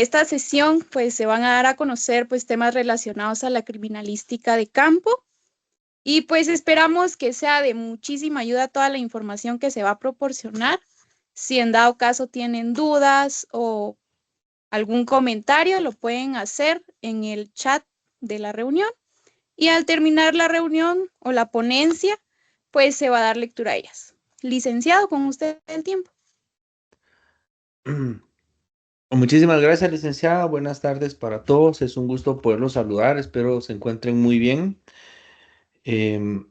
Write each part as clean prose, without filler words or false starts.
esta sesión pues se van a dar a conocer pues temas relacionados a la criminalística de campo y pues esperamos que sea de muchísima ayuda toda la información que se va a proporcionar. Si en dado caso tienen dudas o algún comentario, lo pueden hacer en el chat de la reunión y al terminar la reunión o la ponencia, pues se va a dar lectura a ellas. Licenciado, con usted el tiempo. Muchísimas gracias, licenciada. Buenas tardes para todos. Es un gusto poderlos saludar. Espero se encuentren muy bien. Em,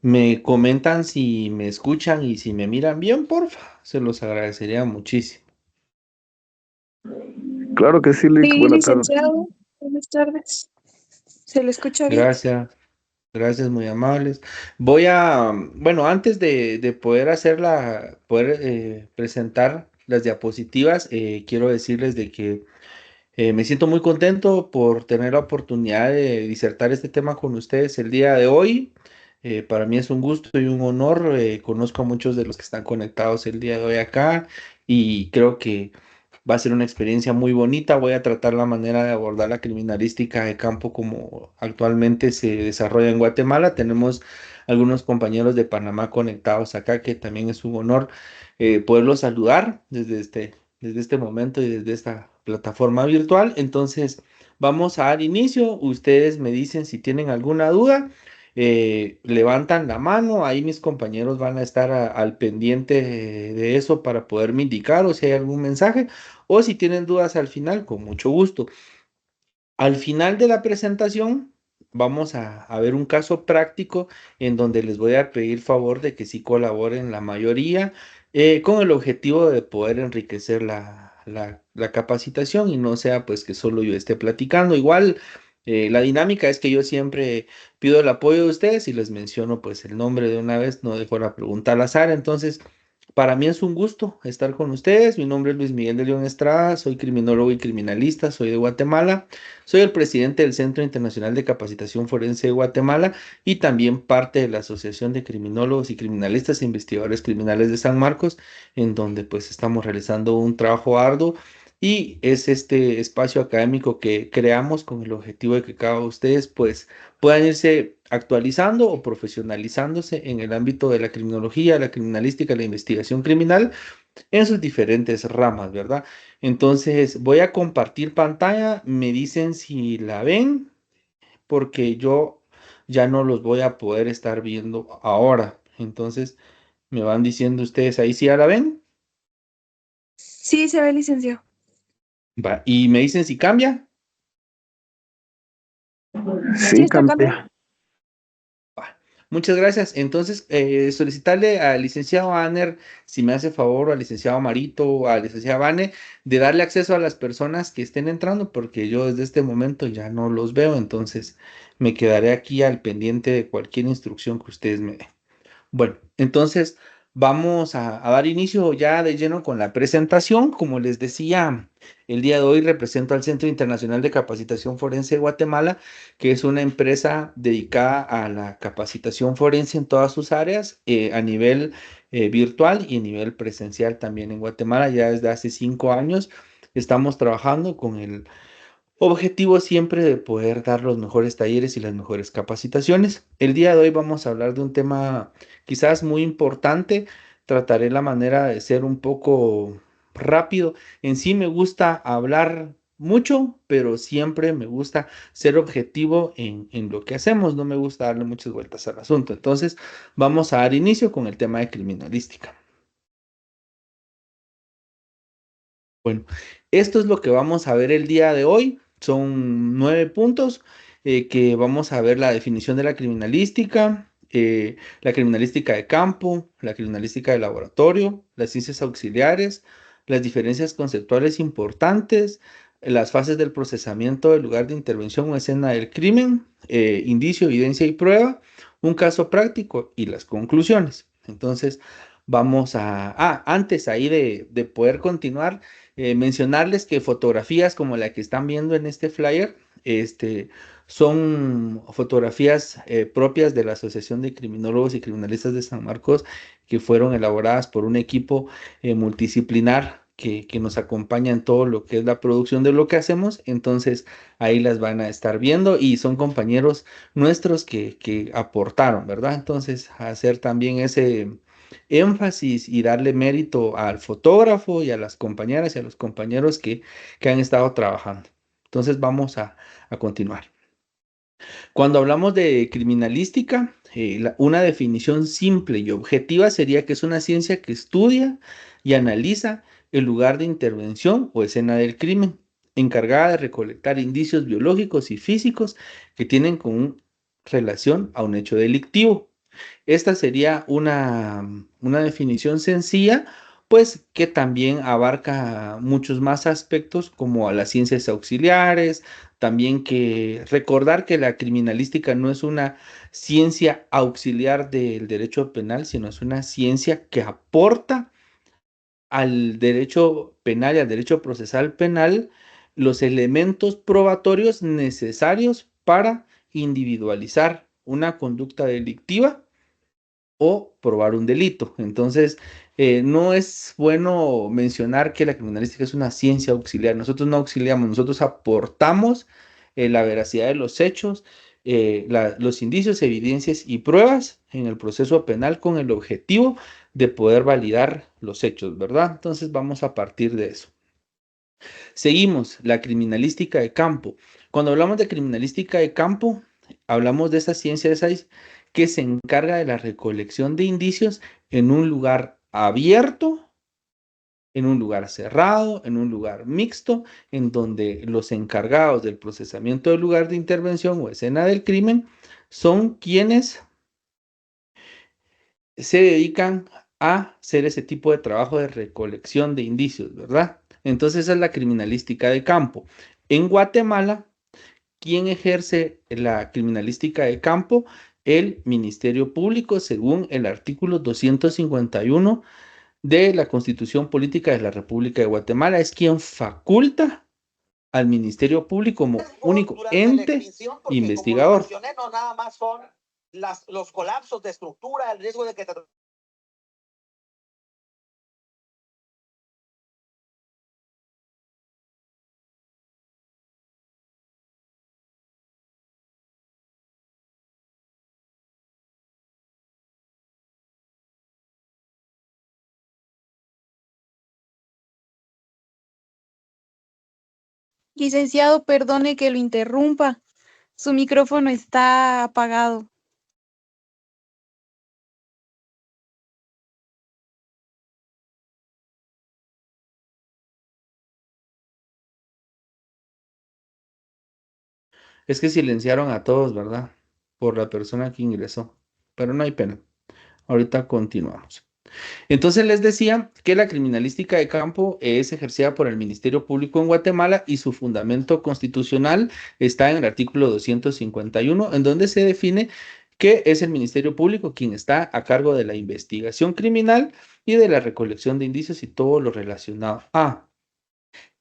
Me comentan si me escuchan y si me miran bien, porfa. Se los agradecería muchísimo. Claro que sí, Lick. Sí, Buenas tardes. licenciado. Buenas tardes. ¿Se le escucha bien? Gracias, gracias, muy amables. Bueno, antes de poder presentar las diapositivas, quiero decirles de que me siento muy contento por tener la oportunidad de disertar este tema con ustedes el día de hoy. Para mí es un gusto y un honor. Conozco a muchos de los que están conectados el día de hoy acá y creo que va a ser una experiencia muy bonita. Voy a tratar la manera de abordar la criminalística de campo como actualmente se desarrolla en Guatemala. Tenemos algunos compañeros de Panamá conectados acá, que también es un honor poderlos saludar desde este momento y desde esta plataforma virtual. Entonces, vamos a dar inicio. Ustedes me dicen si tienen alguna duda. Levantan la mano, ahí mis compañeros van a estar al pendiente de eso para poderme indicar o si hay algún mensaje o si tienen dudas al final, con mucho gusto. Al final de la presentación vamos a ver un caso práctico en donde les voy a pedir favor de que sí colaboren la mayoría con el objetivo de poder enriquecer la capacitación y no sea pues que solo yo esté platicando. Igual la dinámica es que yo siempre pido el apoyo de ustedes y les menciono pues el nombre de una vez, no dejo la pregunta al azar. Entonces, para mí es un gusto estar con ustedes. Mi nombre es Luis Miguel de León Estrada, soy criminólogo y criminalista, soy de Guatemala. Soy el presidente del Centro Internacional de Capacitación Forense de Guatemala y también parte de la Asociación de Criminólogos y Criminalistas e Investigadores Criminales de San Marcos, en donde pues estamos realizando un trabajo arduo y es este espacio académico que creamos con el objetivo de que cada uno de ustedes pues puedan irse actualizando o profesionalizándose en el ámbito de la criminología, la criminalística, la investigación criminal en sus diferentes ramas, ¿verdad? Entonces voy a compartir pantalla, me dicen si la ven, porque yo ya no los voy a poder estar viendo ahora. Entonces me van diciendo ustedes ahí si ya la ven. Sí, se ve, licenciado. Va, y me dicen si cambia. Sí, Sí, está acá. cambia. Va. Muchas gracias. Entonces, solicitarle al licenciado Aner, si me hace favor, o al licenciado Marito, o al licenciado Vane, de darle acceso a las personas que estén entrando, porque yo desde este momento ya no los veo, entonces me quedaré aquí al pendiente de cualquier instrucción que ustedes me den. Bueno, entonces vamos a dar inicio ya de lleno con la presentación. Como les decía, el día de hoy represento al Centro Internacional de Capacitación Forense de Guatemala, que es una empresa dedicada a la capacitación forense en todas sus áreas, a nivel virtual y a nivel presencial también en Guatemala. Ya desde hace 5 años estamos trabajando con el objetivo siempre de poder dar los mejores talleres y las mejores capacitaciones. El día de hoy vamos a hablar de un tema quizás muy importante. Trataré la manera de ser un poco rápido. En sí me gusta hablar mucho, pero siempre me gusta ser objetivo en lo que hacemos. No me gusta darle muchas vueltas al asunto. Entonces, vamos a dar inicio con el tema de criminalística. Bueno, esto es lo que vamos a ver el día de hoy. Son 9 puntos que vamos a ver: la definición de la criminalística de campo, la criminalística de laboratorio, las ciencias auxiliares, las diferencias conceptuales importantes, las fases del procesamiento del lugar de intervención o escena del crimen, indicio, evidencia y prueba, un caso práctico y las conclusiones. Entonces, antes ahí de poder continuar, mencionarles que fotografías como la que están viendo en este flyer, son fotografías propias de la Asociación de Criminólogos y Criminalistas de San Marcos, que fueron elaboradas por un equipo multidisciplinar que nos acompaña en todo lo que es la producción de lo que hacemos, entonces ahí las van a estar viendo y son compañeros nuestros que aportaron, ¿verdad? Entonces, hacer también ese énfasis y darle mérito al fotógrafo y a las compañeras y a los compañeros que han estado trabajando. Entonces, vamos a continuar. Cuando hablamos de criminalística, una definición simple y objetiva sería que es una ciencia que estudia y analiza el lugar de intervención o escena del crimen, encargada de recolectar indicios biológicos y físicos que tienen con relación a un hecho delictivo. Esta sería una definición sencilla, pues que también abarca muchos más aspectos como a las ciencias auxiliares, también que recordar que la criminalística no es una ciencia auxiliar del derecho penal, sino es una ciencia que aporta al derecho penal y al derecho procesal penal los elementos probatorios necesarios para individualizar una conducta delictiva o probar un delito. Entonces, no es bueno mencionar que la criminalística es una ciencia auxiliar. Nosotros no auxiliamos, nosotros aportamos la veracidad de los hechos, los indicios, evidencias y pruebas en el proceso penal con el objetivo de poder validar los hechos, ¿verdad? Entonces, vamos a partir de eso. Seguimos, la criminalística de campo. Cuando hablamos de criminalística de campo, hablamos de esa ciencia que se encarga de la recolección de indicios en un lugar abierto, en un lugar cerrado, en un lugar mixto, en donde los encargados del procesamiento del lugar de intervención o escena del crimen son quienes se dedican a hacer ese tipo de trabajo de recolección de indicios, ¿verdad? Entonces esa es la criminalística de campo. En Guatemala, ¿quién ejerce la criminalística de campo? El Ministerio Público, según el artículo 251 de la Constitución Política de la República de Guatemala, es quien faculta al Ministerio Público como único ente investigador. Como mencioné, no nada más son los colapsos de estructura, el riesgo de que Licenciado, perdone que lo interrumpa. Su micrófono está apagado. Es que silenciaron a todos, ¿verdad? Por la persona que ingresó. Pero no hay pena. Ahorita continuamos. Entonces les decía que la criminalística de campo es ejercida por el Ministerio Público en Guatemala y su fundamento constitucional está en el artículo 251, en donde se define que es el Ministerio Público quien está a cargo de la investigación criminal y de la recolección de indicios y todo lo relacionado a.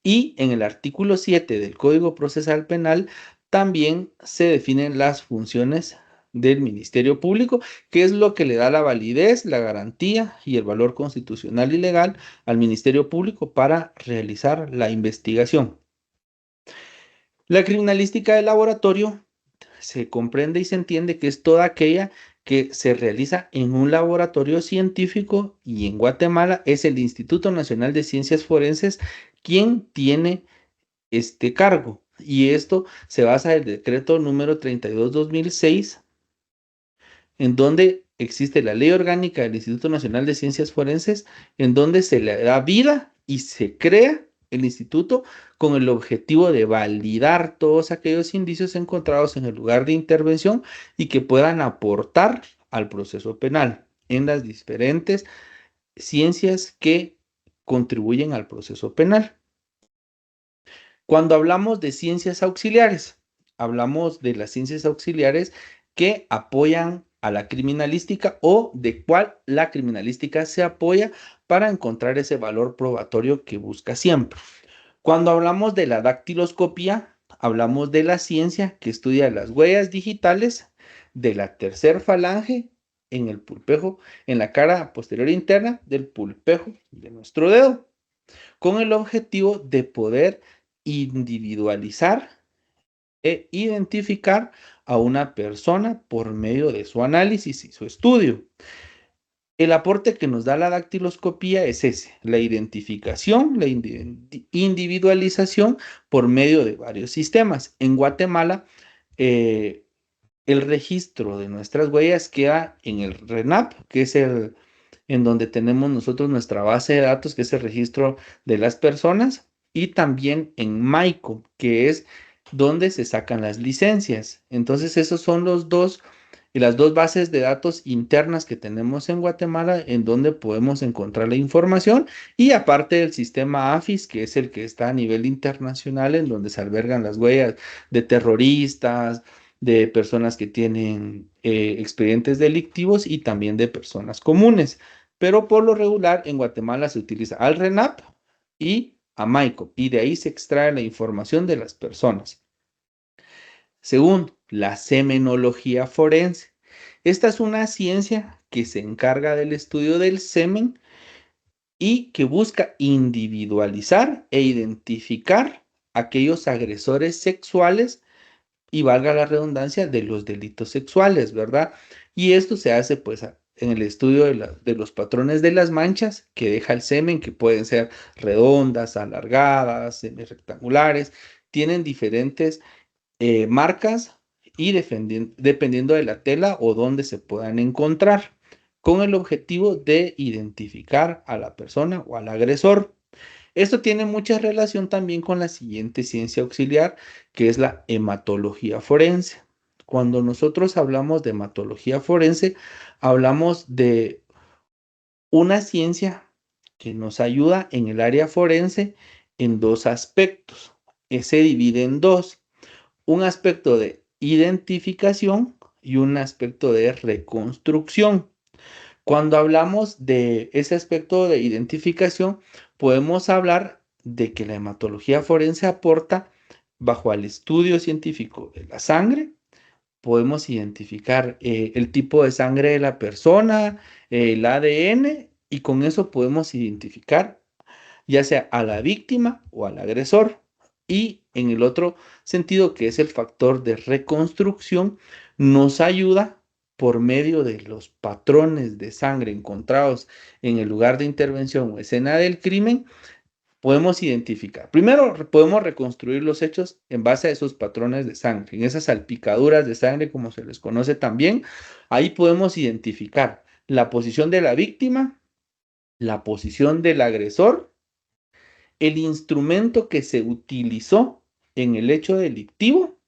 Y en el artículo 7 del Código Procesal Penal también se definen las funciones del Ministerio Público, que es lo que le da la validez, la garantía y el valor constitucional y legal al Ministerio Público para realizar la investigación. La criminalística de laboratorio se comprende y se entiende que es toda aquella que se realiza en un laboratorio científico y en Guatemala es el Instituto Nacional de Ciencias Forenses quien tiene este cargo. Y esto se basa en el decreto número 32/2006, en donde existe la ley orgánica del Instituto Nacional de Ciencias Forenses, en donde se le da vida y se crea el instituto con el objetivo de validar todos aquellos indicios encontrados en el lugar de intervención y que puedan aportar al proceso penal en las diferentes ciencias que contribuyen al proceso penal. Cuando hablamos de ciencias auxiliares, hablamos de las ciencias auxiliares que apoyan a la criminalística o de cuál la criminalística se apoya para encontrar ese valor probatorio que busca siempre. Cuando hablamos de la dactiloscopía, hablamos de la ciencia que estudia las huellas digitales de la tercer falange en el pulpejo, en la cara posterior interna del pulpejo de nuestro dedo. con el objetivo de poder individualizar e identificar a una persona por medio de su análisis y su estudio. El aporte que nos da la dactiloscopía es ese, la identificación, la individualización por medio de varios sistemas. En Guatemala, eh, el registro de nuestras huellas queda en el RENAP, que es en donde tenemos nosotros nuestra base de datos, que es el registro de las personas, y también en MAICO, que es donde se sacan las licencias. Entonces, esos son las dos bases de datos internas que tenemos en Guatemala, en donde podemos encontrar la información, y aparte del sistema AFIS, que es el que está a nivel internacional, en donde se albergan las huellas de terroristas, de personas que tienen expedientes delictivos y también de personas comunes. Pero por lo regular en Guatemala se utiliza al RENAP y a MAICO, y de ahí se extrae la información de las personas. Segundo, la semenología forense. Esta es una ciencia que se encarga del estudio del semen y que busca individualizar e identificar aquellos agresores sexuales y, valga la redundancia, de los delitos sexuales, ¿verdad? Y esto se hace pues en el estudio de los patrones de las manchas que deja el semen, que pueden ser redondas, alargadas, semirectangulares, tienen diferentes marcas y dependiendo de la tela o dónde se puedan encontrar, con el objetivo de identificar a la persona o al agresor. Esto tiene mucha relación también con la siguiente ciencia auxiliar, que es la hematología forense. Cuando nosotros hablamos de hematología forense, hablamos de una ciencia que nos ayuda en el área forense en dos aspectos. Se divide en dos: un aspecto de identificación y un aspecto de reconstrucción. Cuando hablamos de ese aspecto de identificación, podemos hablar de que la hematología forense aporta bajo al estudio científico de la sangre. Podemos identificar el tipo de sangre de la persona, el ADN, y con eso podemos identificar ya sea a la víctima o al agresor. Y en el otro sentido, que es el factor de reconstrucción, nos ayuda por medio de los patrones de sangre encontrados en el lugar de intervención o escena del crimen. Podemos identificar. Primero, podemos reconstruir los hechos en base a esos patrones de sangre, en esas salpicaduras de sangre, como se les conoce también. Ahí podemos identificar la posición de la víctima, la posición del agresor, el instrumento que se utilizó en el hecho delictivo.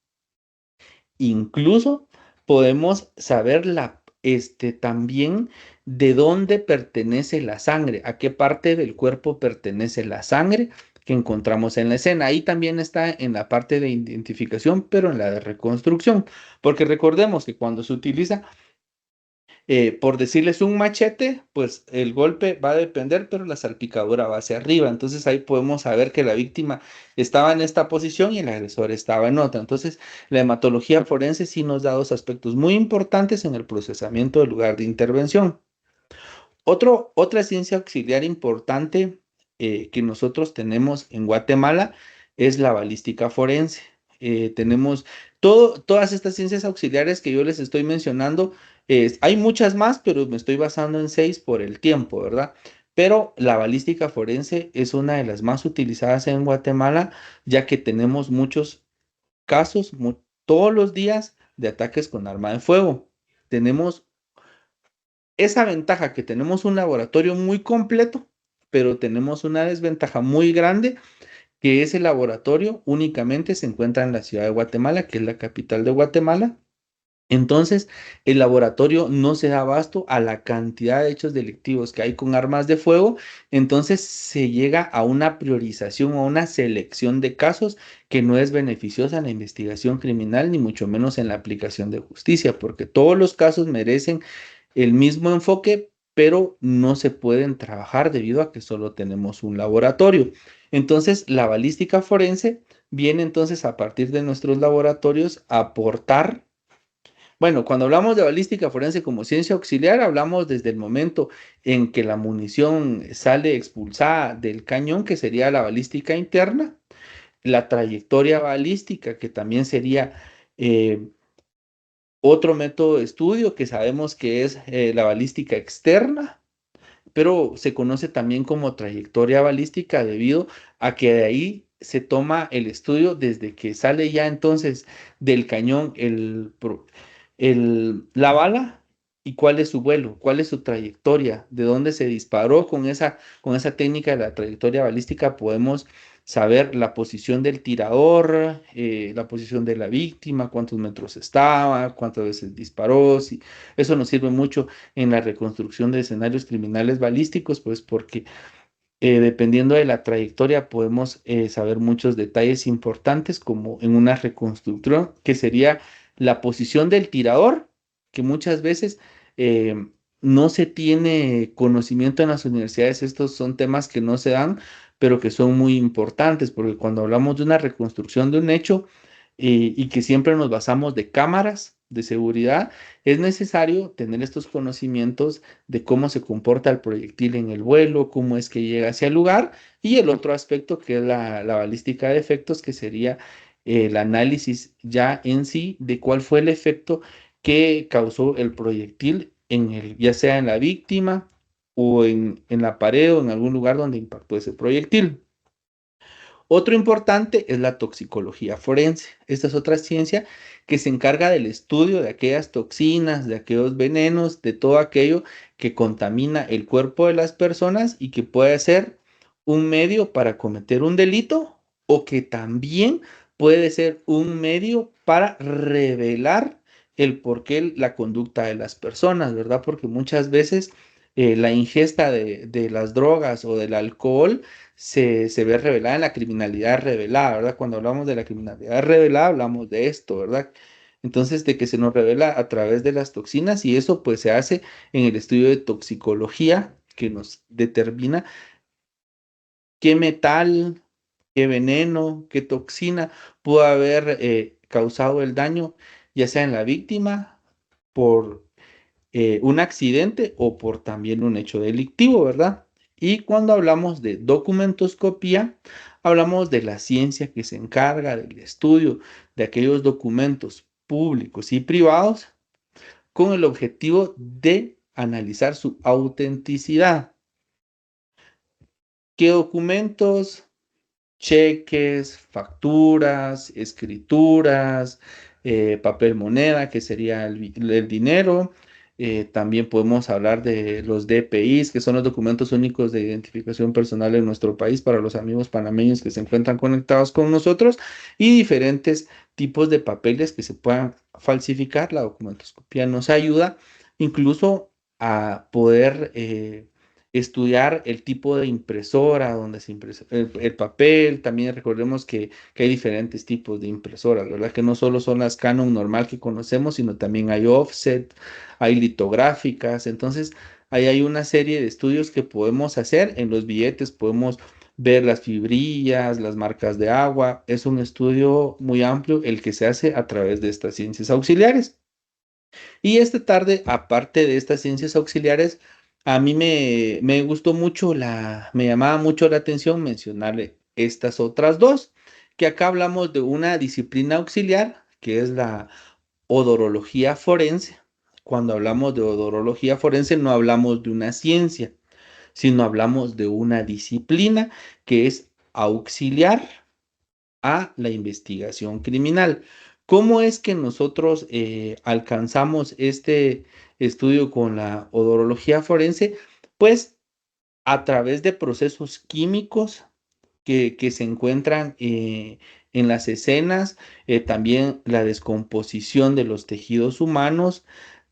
Incluso podemos saber también de dónde pertenece la sangre, a qué parte del cuerpo pertenece la sangre que encontramos en la escena. Ahí también está en la parte de identificación, pero en la de reconstrucción, porque recordemos que cuando se utiliza por decirles un machete, pues el golpe va a depender, pero la salpicadura va hacia arriba. Entonces ahí podemos saber que la víctima estaba en esta posición y el agresor estaba en otra. Entonces la hematología forense sí nos da dos aspectos muy importantes en el procesamiento del lugar de intervención. Otra ciencia auxiliar importante que nosotros tenemos en Guatemala es la balística forense. Tenemos todas estas ciencias auxiliares que yo les estoy mencionando. Hay muchas más, pero me estoy basando en 6 por el tiempo, ¿verdad? Pero la balística forense es una de las más utilizadas en Guatemala, ya que tenemos muchos casos todos los días de ataques con arma de fuego. Tenemos esa ventaja, que tenemos un laboratorio muy completo, pero tenemos una desventaja muy grande, que ese laboratorio únicamente se encuentra en la ciudad de Guatemala, que es la capital de Guatemala. Entonces, el laboratorio no se da abasto a la cantidad de hechos delictivos que hay con armas de fuego. Entonces, se llega a una priorización o a una selección de casos que no es beneficiosa en la investigación criminal, ni mucho menos en la aplicación de justicia, porque todos los casos merecen el mismo enfoque, pero no se pueden trabajar debido a que solo tenemos un laboratorio. Entonces, la balística forense viene entonces a partir de nuestros laboratorios a aportar Bueno, cuando hablamos de balística forense como ciencia auxiliar, hablamos desde el momento en que la munición sale expulsada del cañón, que sería la balística interna, la trayectoria balística, que también sería eh, otro método de estudio que sabemos que es la balística externa, pero se conoce también como trayectoria balística debido a que de ahí se toma el estudio desde que sale ya entonces del cañón la bala y cuál es su vuelo, cuál es su trayectoria, de dónde se disparó con esa técnica de la trayectoria balística. Podemos saber la posición del tirador, la posición de la víctima, cuántos metros estaba, cuántas veces disparó. Eso nos sirve mucho en la reconstrucción de escenarios criminales balísticos, pues porque dependiendo de la trayectoria podemos saber muchos detalles importantes como en una reconstrucción, que sería la posición del tirador, que muchas veces no se tiene conocimiento en las universidades. Estos son temas que no se dan, pero que son muy importantes, porque cuando hablamos de una reconstrucción de un hecho y que siempre nos basamos de cámaras de seguridad, es necesario tener estos conocimientos de cómo se comporta el proyectil en el vuelo, cómo es que llega hacia el lugar, y el otro aspecto que es la balística de efectos, que sería el análisis ya en sí de cuál fue el efecto que causó el proyectil ya sea en la víctima o en la pared o en algún lugar donde impactó ese proyectil. Otro importante es la toxicología forense. Esta es otra ciencia que se encarga del estudio de aquellas toxinas, de aquellos venenos, de todo aquello que contamina el cuerpo de las personas y que puede ser un medio para cometer un delito o que también puede ser un medio para revelar el porqué la conducta de las personas, ¿verdad? Porque muchas veces la ingesta de las drogas o del alcohol se ve revelada en la criminalidad revelada, ¿verdad? Cuando hablamos de la criminalidad revelada, hablamos de esto, ¿verdad? Entonces, de que se nos revela a través de las toxinas y eso pues se hace en el estudio de toxicología que nos determina qué metal, qué veneno, qué toxina pudo haber causado el daño, ya sea en la víctima por un accidente o por también un hecho delictivo, ¿verdad? Y cuando hablamos de documentoscopía, hablamos de la ciencia que se encarga del estudio de aquellos documentos públicos y privados con el objetivo de analizar su autenticidad. ¿Qué documentos? Cheques, facturas, escrituras, papel moneda, que sería el dinero. También podemos hablar de los DPIs, que son los documentos únicos de identificación personal en nuestro país para los amigos panameños que se encuentran conectados con nosotros y diferentes tipos de papeles que se puedan falsificar. La documentoscopía nos ayuda incluso a poder estudiar el tipo de impresora donde se impresa el papel. También recordemos que hay diferentes tipos de impresoras, ¿verdad? Que no solo son las Canon normal que conocemos, sino también hay offset, hay litográficas. Entonces, ahí hay una serie de estudios que podemos hacer. En los billetes podemos ver las fibrillas, las marcas de agua. Es un estudio muy amplio el que se hace a través de estas ciencias auxiliares. Y esta tarde, aparte de estas ciencias auxiliares, a mí me gustó mucho me llamaba mucho la atención mencionarle estas otras dos, que acá hablamos de una disciplina auxiliar, que es la odorología forense. Cuando hablamos de odorología forense no hablamos de una ciencia, sino hablamos de una disciplina que es auxiliar a la investigación criminal. ¿Cómo es que nosotros alcanzamos este estudio con la odorología forense? Pues a través de procesos químicos que se encuentran en las escenas, también la descomposición de los tejidos humanos.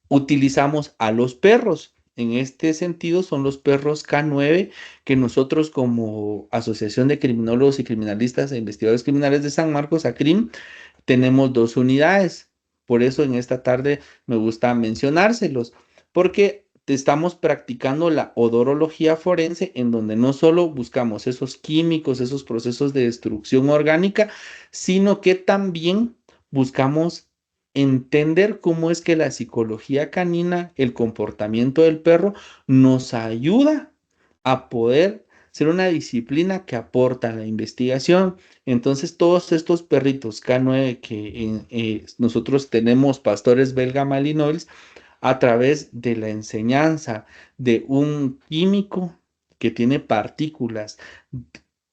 Utilizamos a los perros. En este sentido son los perros K9 que nosotros como Asociación de Criminólogos y Criminalistas e Investigadores Criminales de San Marcos, ACRIM, tenemos dos unidades. Por eso en esta tarde me gusta mencionárselos, porque estamos practicando la odorología forense en donde no solo buscamos esos químicos, esos procesos de destrucción orgánica, sino que también buscamos entender cómo es que la psicología canina, el comportamiento del perro, nos ayuda a poder ser una disciplina que aporta a la investigación. Entonces, todos estos perritos K9 que nosotros tenemos, pastores belga malinois, a través de la enseñanza de un químico que tiene partículas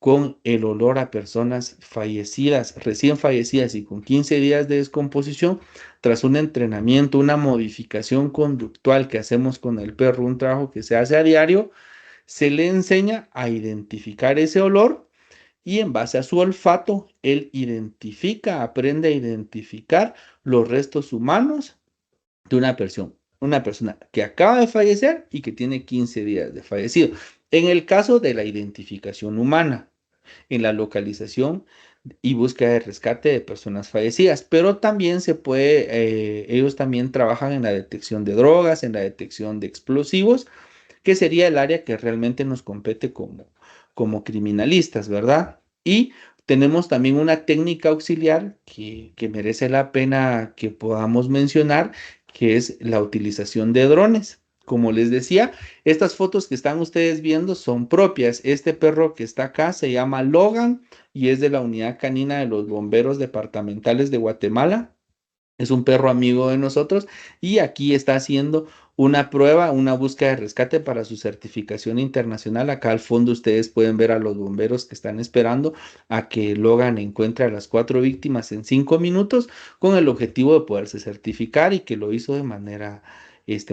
con el olor a personas fallecidas, recién fallecidas y con 15 días de descomposición, tras un entrenamiento, una modificación conductual que hacemos con el perro, un trabajo que se hace a diario, se le enseña a identificar ese olor y en base a su olfato, él identifica, aprende a identificar los restos humanos de una persona que acaba de fallecer y que tiene 15 días de fallecido. En el caso de la identificación humana, en la localización y búsqueda de rescate de personas fallecidas, pero también se puede, ellos también trabajan en la detección de drogas, en la detección de explosivos, que sería el área que realmente nos compete como criminalistas, ¿verdad? Y tenemos también una técnica auxiliar que merece la pena que podamos mencionar, que es la utilización de drones. Como les decía, estas fotos que están ustedes viendo son propias. Este perro que está acá se llama Logan y es de la unidad canina de los bomberos departamentales de Guatemala. Es un perro amigo de nosotros y aquí está haciendo una prueba, una búsqueda de rescate para su certificación internacional. Acá al fondo ustedes pueden ver a los bomberos que están esperando a que Logan encuentre a las 4 víctimas en 5 minutos con el objetivo de poderse certificar y que lo hizo de manera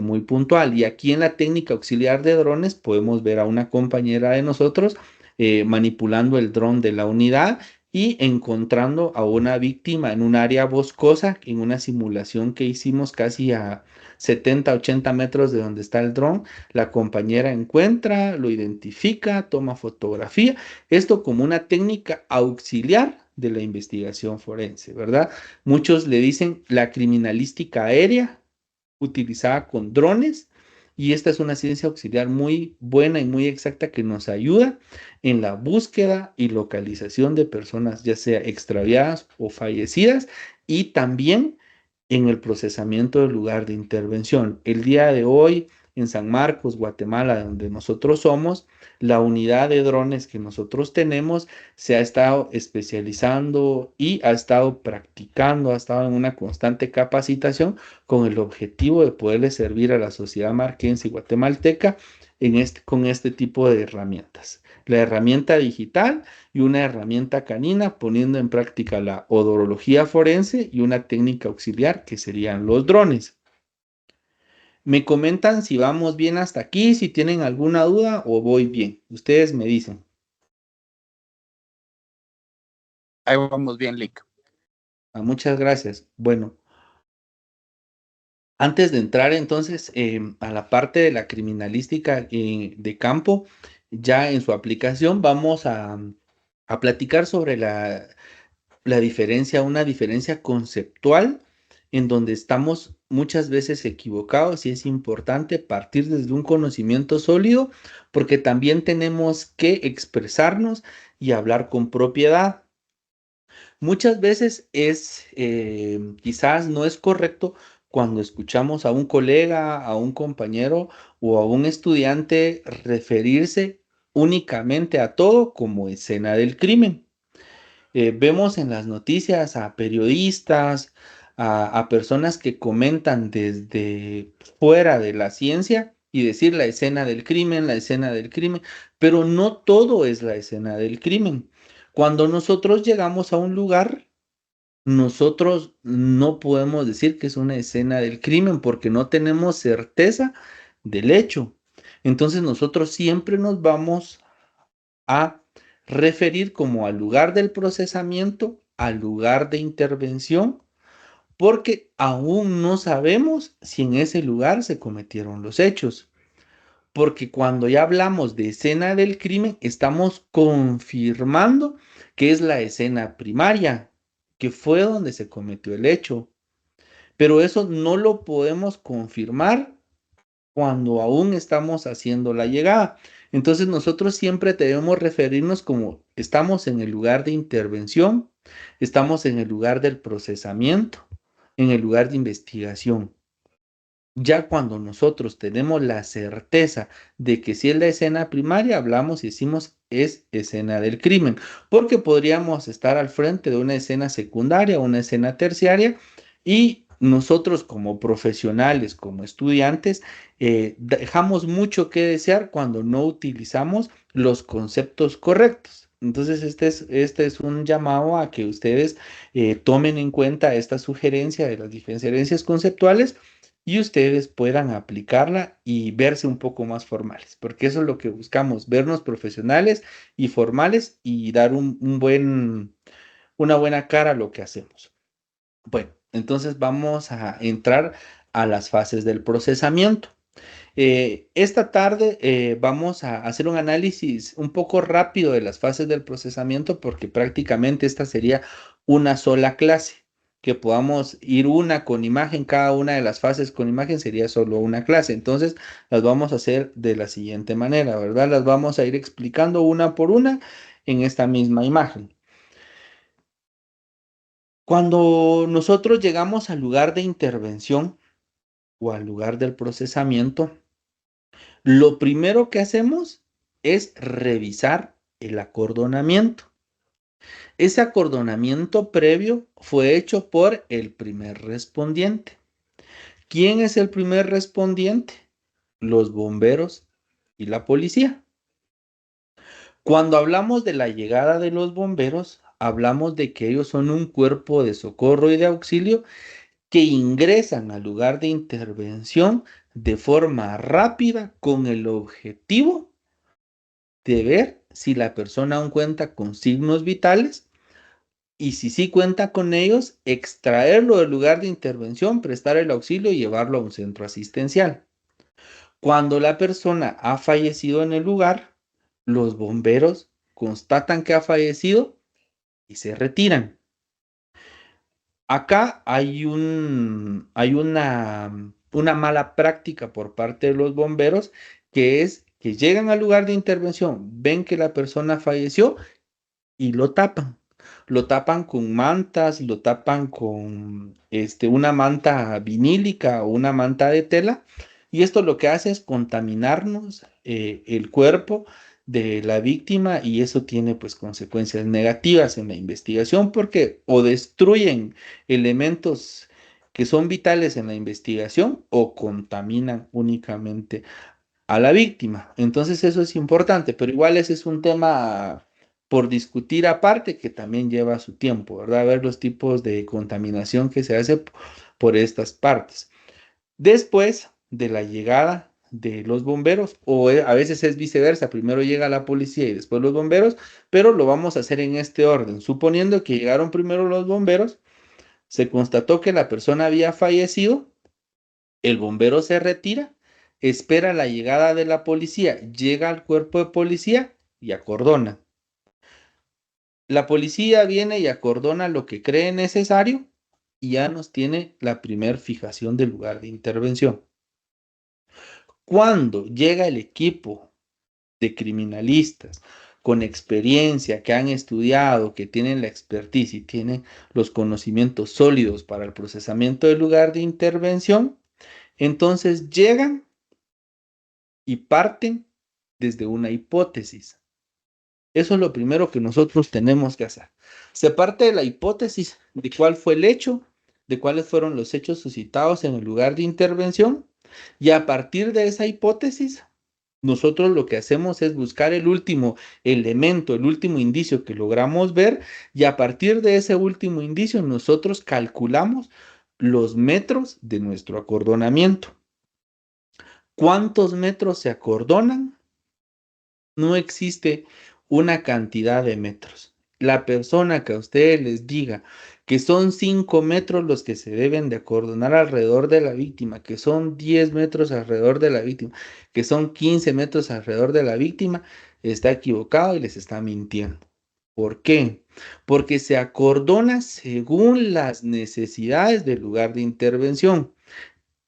muy puntual. Y aquí en la técnica auxiliar de drones podemos ver a una compañera de nosotros manipulando el dron de la unidad y encontrando a una víctima en un área boscosa, en una simulación que hicimos casi a 70, 80 metros de donde está el dron. La compañera encuentra, lo identifica, toma fotografía, esto como una técnica auxiliar de la investigación forense, ¿verdad? Muchos le dicen la criminalística aérea utilizada con drones y esta es una ciencia auxiliar muy buena y muy exacta que nos ayuda en la búsqueda y localización de personas ya sea extraviadas o fallecidas y también en el procesamiento del lugar de intervención. El día de hoy en San Marcos, Guatemala, donde nosotros somos, la unidad de drones que nosotros tenemos se ha estado especializando y ha estado practicando, ha estado en una constante capacitación con el objetivo de poderle servir a la sociedad marquense y guatemalteca con este tipo de herramientas. La herramienta digital y una herramienta canina poniendo en práctica la odorología forense y una técnica auxiliar que serían los drones. Me comentan si vamos bien hasta aquí, si tienen alguna duda o voy bien. Ustedes me dicen. Ahí vamos bien, Lick. Muchas gracias. Bueno, antes de entrar entonces a la parte de la criminalística de campo, ya en su aplicación vamos a platicar sobre la diferencia, una diferencia conceptual en donde estamos muchas veces equivocados y es importante partir desde un conocimiento sólido porque también tenemos que expresarnos y hablar con propiedad. Muchas veces quizás no es correcto cuando escuchamos a un colega, a un compañero o a un estudiante referirse únicamente a todo como escena del crimen. Vemos en las noticias a periodistas, a personas que comentan desde fuera de la ciencia y decir la escena del crimen, pero no todo es la escena del crimen. Cuando nosotros llegamos a un lugar, nosotros no podemos decir que es una escena del crimen porque no tenemos certeza del hecho. Entonces nosotros siempre nos vamos a referir como al lugar del procesamiento, al lugar de intervención, porque aún no sabemos si en ese lugar se cometieron los hechos. Porque cuando ya hablamos de escena del crimen, estamos confirmando que es la escena primaria, que fue donde se cometió el hecho. Pero eso no lo podemos confirmar cuando aún estamos haciendo la llegada. Entonces nosotros siempre debemos referirnos como estamos en el lugar de intervención, estamos en el lugar del procesamiento, en el lugar de investigación. Ya cuando nosotros tenemos la certeza de que si es la escena primaria, hablamos y decimos es escena del crimen, porque podríamos estar al frente de una escena secundaria, una escena terciaria, y nosotros como profesionales, como estudiantes, dejamos mucho que desear cuando no utilizamos los conceptos correctos. Entonces, este es un llamado a que ustedes tomen en cuenta esta sugerencia de las diferencias conceptuales y ustedes puedan aplicarla y verse un poco más formales, porque eso es lo que buscamos, vernos profesionales y formales y dar una buena cara a lo que hacemos. Bueno, entonces vamos a entrar a las fases del procesamiento. Esta tarde vamos a hacer un análisis un poco rápido de las fases del procesamiento porque prácticamente esta sería una sola clase. Que podamos ir una con imagen, cada una de las fases con imagen sería solo una clase. Entonces las vamos a hacer de la siguiente manera, ¿verdad? Las vamos a ir explicando una por una en esta misma imagen. Cuando nosotros llegamos al lugar de intervención o al lugar del procesamiento, lo primero que hacemos es revisar el acordonamiento. Ese acordonamiento previo fue hecho por el primer respondiente. ¿Quién es el primer respondiente? Los bomberos y la policía. Cuando hablamos de la llegada de los bomberos, hablamos de que ellos son un cuerpo de socorro y de auxilio que ingresan al lugar de intervención de forma rápida con el objetivo de ver si la persona aún cuenta con signos vitales y si sí cuenta con ellos, extraerlo del lugar de intervención, prestar el auxilio y llevarlo a un centro asistencial. Cuando la persona ha fallecido en el lugar, los bomberos constatan que ha fallecido y se retiran. Acá hay una mala práctica por parte de los bomberos, que es que llegan al lugar de intervención, ven que la persona falleció y lo tapan. Lo tapan con mantas, lo tapan con una manta vinílica o una manta de tela. Y esto lo que hace es contaminarnos el cuerpo de la víctima y eso tiene pues consecuencias negativas en la investigación porque o destruyen elementos que son vitales en la investigación o contaminan únicamente a la víctima. Entonces eso es importante, pero igual ese es un tema por discutir aparte que también lleva su tiempo, ¿verdad? Ver los tipos de contaminación que se hace por estas partes. Después de la llegada de los bomberos, o a veces es viceversa, primero llega la policía y después los bomberos, pero lo vamos a hacer en este orden. Suponiendo que llegaron primero los bomberos, se constató que la persona había fallecido, el bombero se retira, espera la llegada de la policía, llega al cuerpo de policía y acordona. La policía viene y acordona lo que cree necesario y ya nos tiene la primer fijación del lugar de intervención. Cuando llega el equipo de criminalistas con experiencia, que han estudiado, que tienen la expertise y tienen los conocimientos sólidos para el procesamiento del lugar de intervención, entonces llegan y parten desde una hipótesis. Eso es lo primero que nosotros tenemos que hacer. Se parte de la hipótesis de cuál fue el hecho, de cuáles fueron los hechos suscitados en el lugar de intervención, y a partir de esa hipótesis, nosotros lo que hacemos es buscar el último elemento, el último indicio que logramos ver, y a partir de ese último indicio, nosotros calculamos los metros de nuestro acordonamiento. ¿Cuántos metros se acordonan? No existe una cantidad de metros. La persona que a ustedes les diga que son 5 metros los que se deben de acordonar alrededor de la víctima, que son 10 metros alrededor de la víctima, que son 15 metros alrededor de la víctima, está equivocado y les está mintiendo. ¿Por qué? Porque se acordona según las necesidades del lugar de intervención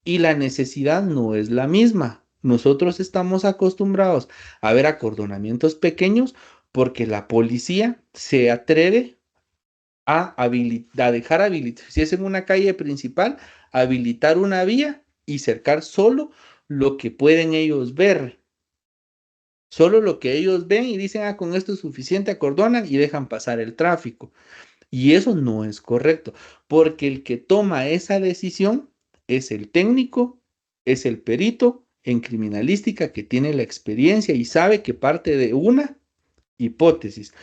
y la necesidad no es la misma. Nosotros estamos acostumbrados a ver acordonamientos pequeños porque la policía se atreve a dejar habilitar, si es en una calle principal, habilitar una vía y cercar solo lo que pueden ellos ver. Solo lo que ellos ven y dicen, con esto es suficiente, acordonan y dejan pasar el tráfico. Y eso no es correcto, porque el que toma esa decisión es el técnico, es el perito en criminalística que tiene la experiencia y sabe que parte de una hipótesis.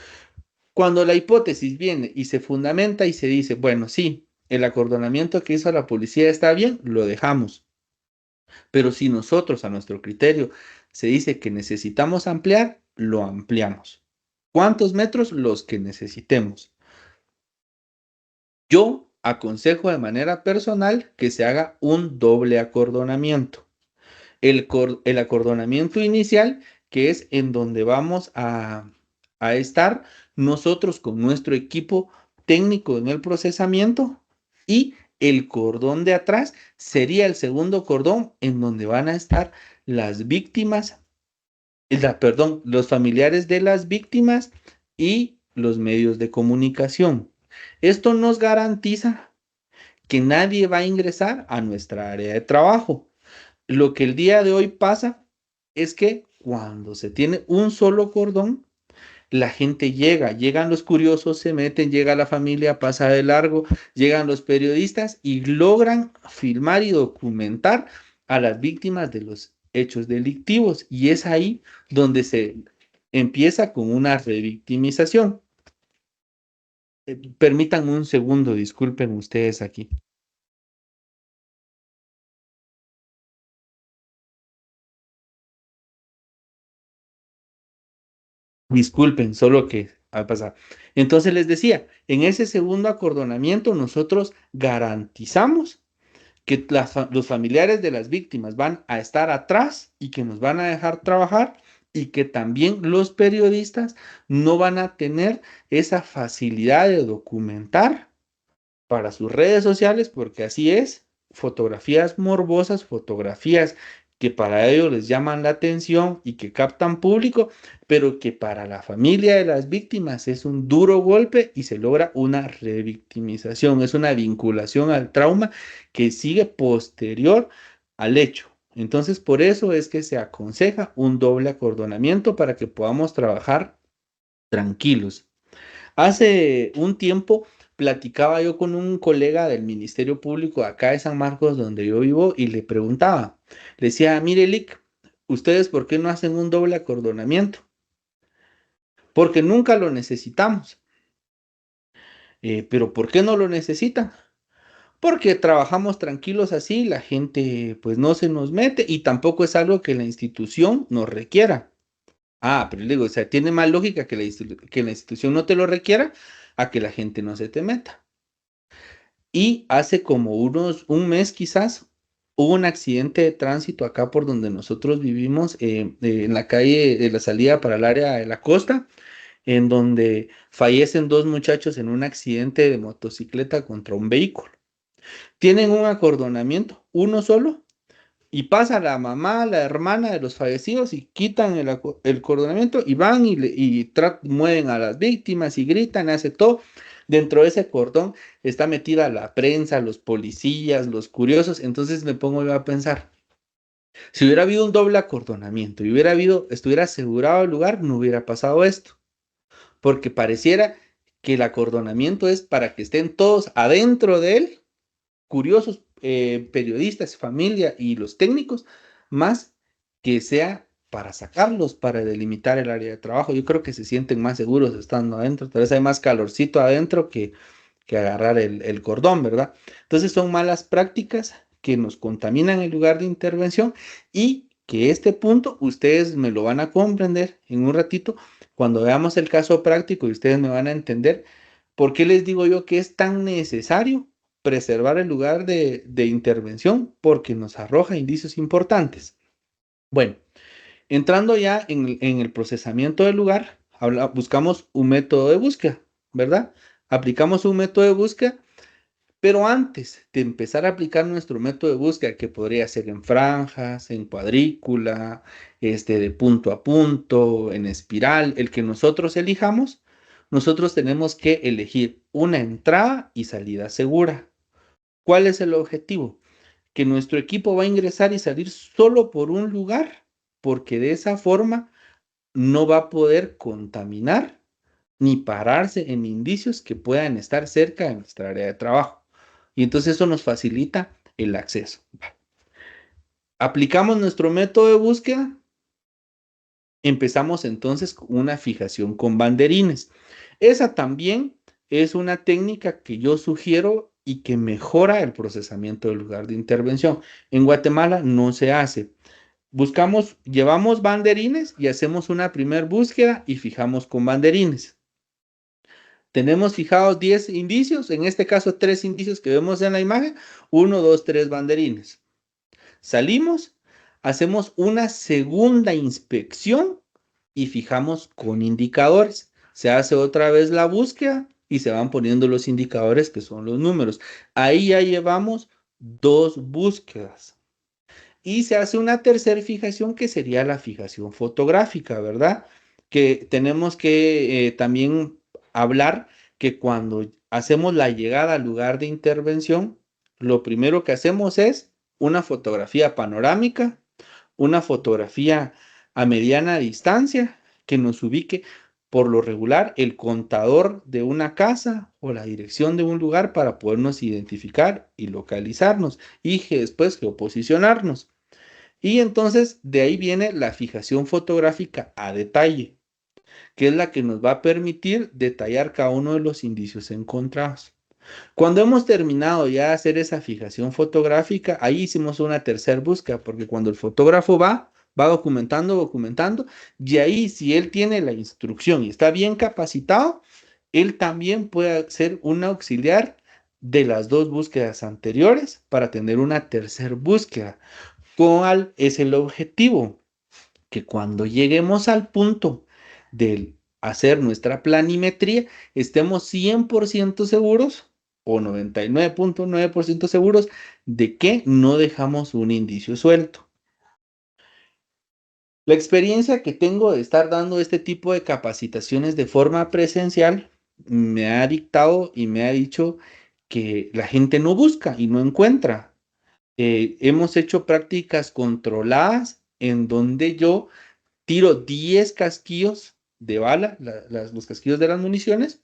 Cuando la hipótesis viene y se fundamenta y se dice, bueno, sí, el acordonamiento que hizo la policía está bien, lo dejamos. Pero si nosotros, a nuestro criterio, se dice que necesitamos ampliar, lo ampliamos. ¿Cuántos metros? Los que necesitemos. Yo aconsejo de manera personal que se haga un doble acordonamiento. El acordonamiento inicial, que es en donde vamos a estar nosotros con nuestro equipo técnico en el procesamiento, y el cordón de atrás sería el segundo cordón en donde van a estar las víctimas, perdón, los familiares de las víctimas y los medios de comunicación. Esto nos garantiza que nadie va a ingresar a nuestra área de trabajo. Lo que el día de hoy pasa es que cuando se tiene un solo cordón, la gente llegan los curiosos, se meten, llega la familia, pasa de largo, llegan los periodistas y logran filmar y documentar a las víctimas de los hechos delictivos. Y es ahí donde se empieza con una revictimización. Permítanme un segundo, disculpen ustedes aquí. Disculpen, solo que ha pasado. Entonces les decía, en ese segundo acordonamiento nosotros garantizamos que los familiares de las víctimas van a estar atrás y que nos van a dejar trabajar, y que también los periodistas no van a tener esa facilidad de documentar para sus redes sociales, porque así es, fotografías morbosas, fotografías que para ellos les llaman la atención y que captan público, pero que para la familia de las víctimas es un duro golpe y se logra una revictimización, es una vinculación al trauma que sigue posterior al hecho. Entonces, por eso es que se aconseja un doble acordonamiento para que podamos trabajar tranquilos. Hace un tiempo platicaba yo con un colega del Ministerio Público acá de San Marcos, donde yo vivo, y le preguntaba, le decía, mire, Lick, ¿ustedes por qué no hacen un doble acordonamiento? Porque nunca lo necesitamos. Pero ¿por qué no lo necesitan? Porque trabajamos tranquilos así, la gente pues no se nos mete y tampoco es algo que la institución nos requiera. Pero le digo, o sea, tiene más lógica que que la institución no te lo requiera a que la gente no se te meta. Y hace como un mes quizás, hubo un accidente de tránsito acá por donde nosotros vivimos, en la calle de la salida para el área de la costa, en donde fallecen dos muchachos en un accidente de motocicleta contra un vehículo. Tienen un acordonamiento, uno solo, y pasa la mamá, la hermana de los fallecidos y quitan el cordonamiento y van mueven a las víctimas y gritan, hace todo. Dentro de ese cordón está metida la prensa, los policías, los curiosos. Entonces me pongo yo a pensar, si hubiera habido un doble acordonamiento y estuviera asegurado el lugar, no hubiera pasado esto. Porque pareciera que el acordonamiento es para que estén todos adentro de él, curiosos, periodistas, familia y los técnicos, más que sea para sacarlos, para delimitar el área de trabajo. Yo creo que se sienten más seguros estando adentro, tal vez hay más calorcito adentro que agarrar el cordón, ¿verdad? Entonces son malas prácticas que nos contaminan el lugar de intervención, y que este punto ustedes me lo van a comprender en un ratito cuando veamos el caso práctico, y ustedes me van a entender por qué les digo yo que es tan necesario preservar el lugar de intervención, porque nos arroja indicios importantes. Bueno, entrando ya en el procesamiento del lugar, buscamos un método de búsqueda, ¿verdad? Aplicamos un método de búsqueda, pero antes de empezar a aplicar nuestro método de búsqueda, que podría ser en franjas, en cuadrícula, de punto a punto, en espiral, el que nosotros elijamos, nosotros tenemos que elegir una entrada y salida segura. ¿Cuál es el objetivo? Que nuestro equipo va a ingresar y salir solo por un lugar, porque de esa forma no va a poder contaminar ni pararse en indicios que puedan estar cerca de nuestra área de trabajo. Y entonces eso nos facilita el acceso. Aplicamos nuestro método de búsqueda. Empezamos entonces con una fijación con banderines. Esa también es una técnica que yo sugiero y que mejora el procesamiento del lugar de intervención. En Guatemala no se hace. Llevamos banderines y hacemos una primer búsqueda y fijamos con banderines. Tenemos fijados 10 indicios, en este caso 3 indicios que vemos en la imagen, 1, 2, 3 banderines. Salimos, hacemos una segunda inspección y fijamos con indicadores. Se hace otra vez la búsqueda y se van poniendo los indicadores que son los números. Ahí ya llevamos 2 búsquedas. Y se hace una tercera fijación que sería la fijación fotográfica, ¿verdad? Que tenemos que también hablar que cuando hacemos la llegada al lugar de intervención, lo primero que hacemos es una fotografía panorámica, una fotografía a mediana distancia que nos ubique por lo regular el contador de una casa o la dirección de un lugar para podernos identificar y localizarnos y después geoposicionarnos. Y entonces de ahí viene la fijación fotográfica a detalle, que es la que nos va a permitir detallar cada uno de los indicios encontrados. Cuando hemos terminado ya de hacer esa fijación fotográfica, ahí hicimos una tercera búsqueda, porque cuando el fotógrafo va documentando, y ahí si él tiene la instrucción y está bien capacitado, él también puede ser un auxiliar de las 2 búsquedas anteriores para tener una tercera búsqueda. ¿Cuál es el objetivo? Que cuando lleguemos al punto de hacer nuestra planimetría, estemos 100% seguros o 99.9% seguros de que no dejamos un indicio suelto. La experiencia que tengo de estar dando este tipo de capacitaciones de forma presencial me ha dictado y me ha dicho que la gente no busca y no encuentra. Hemos hecho prácticas controladas en donde yo tiro 10 casquillos de bala, los casquillos de las municiones,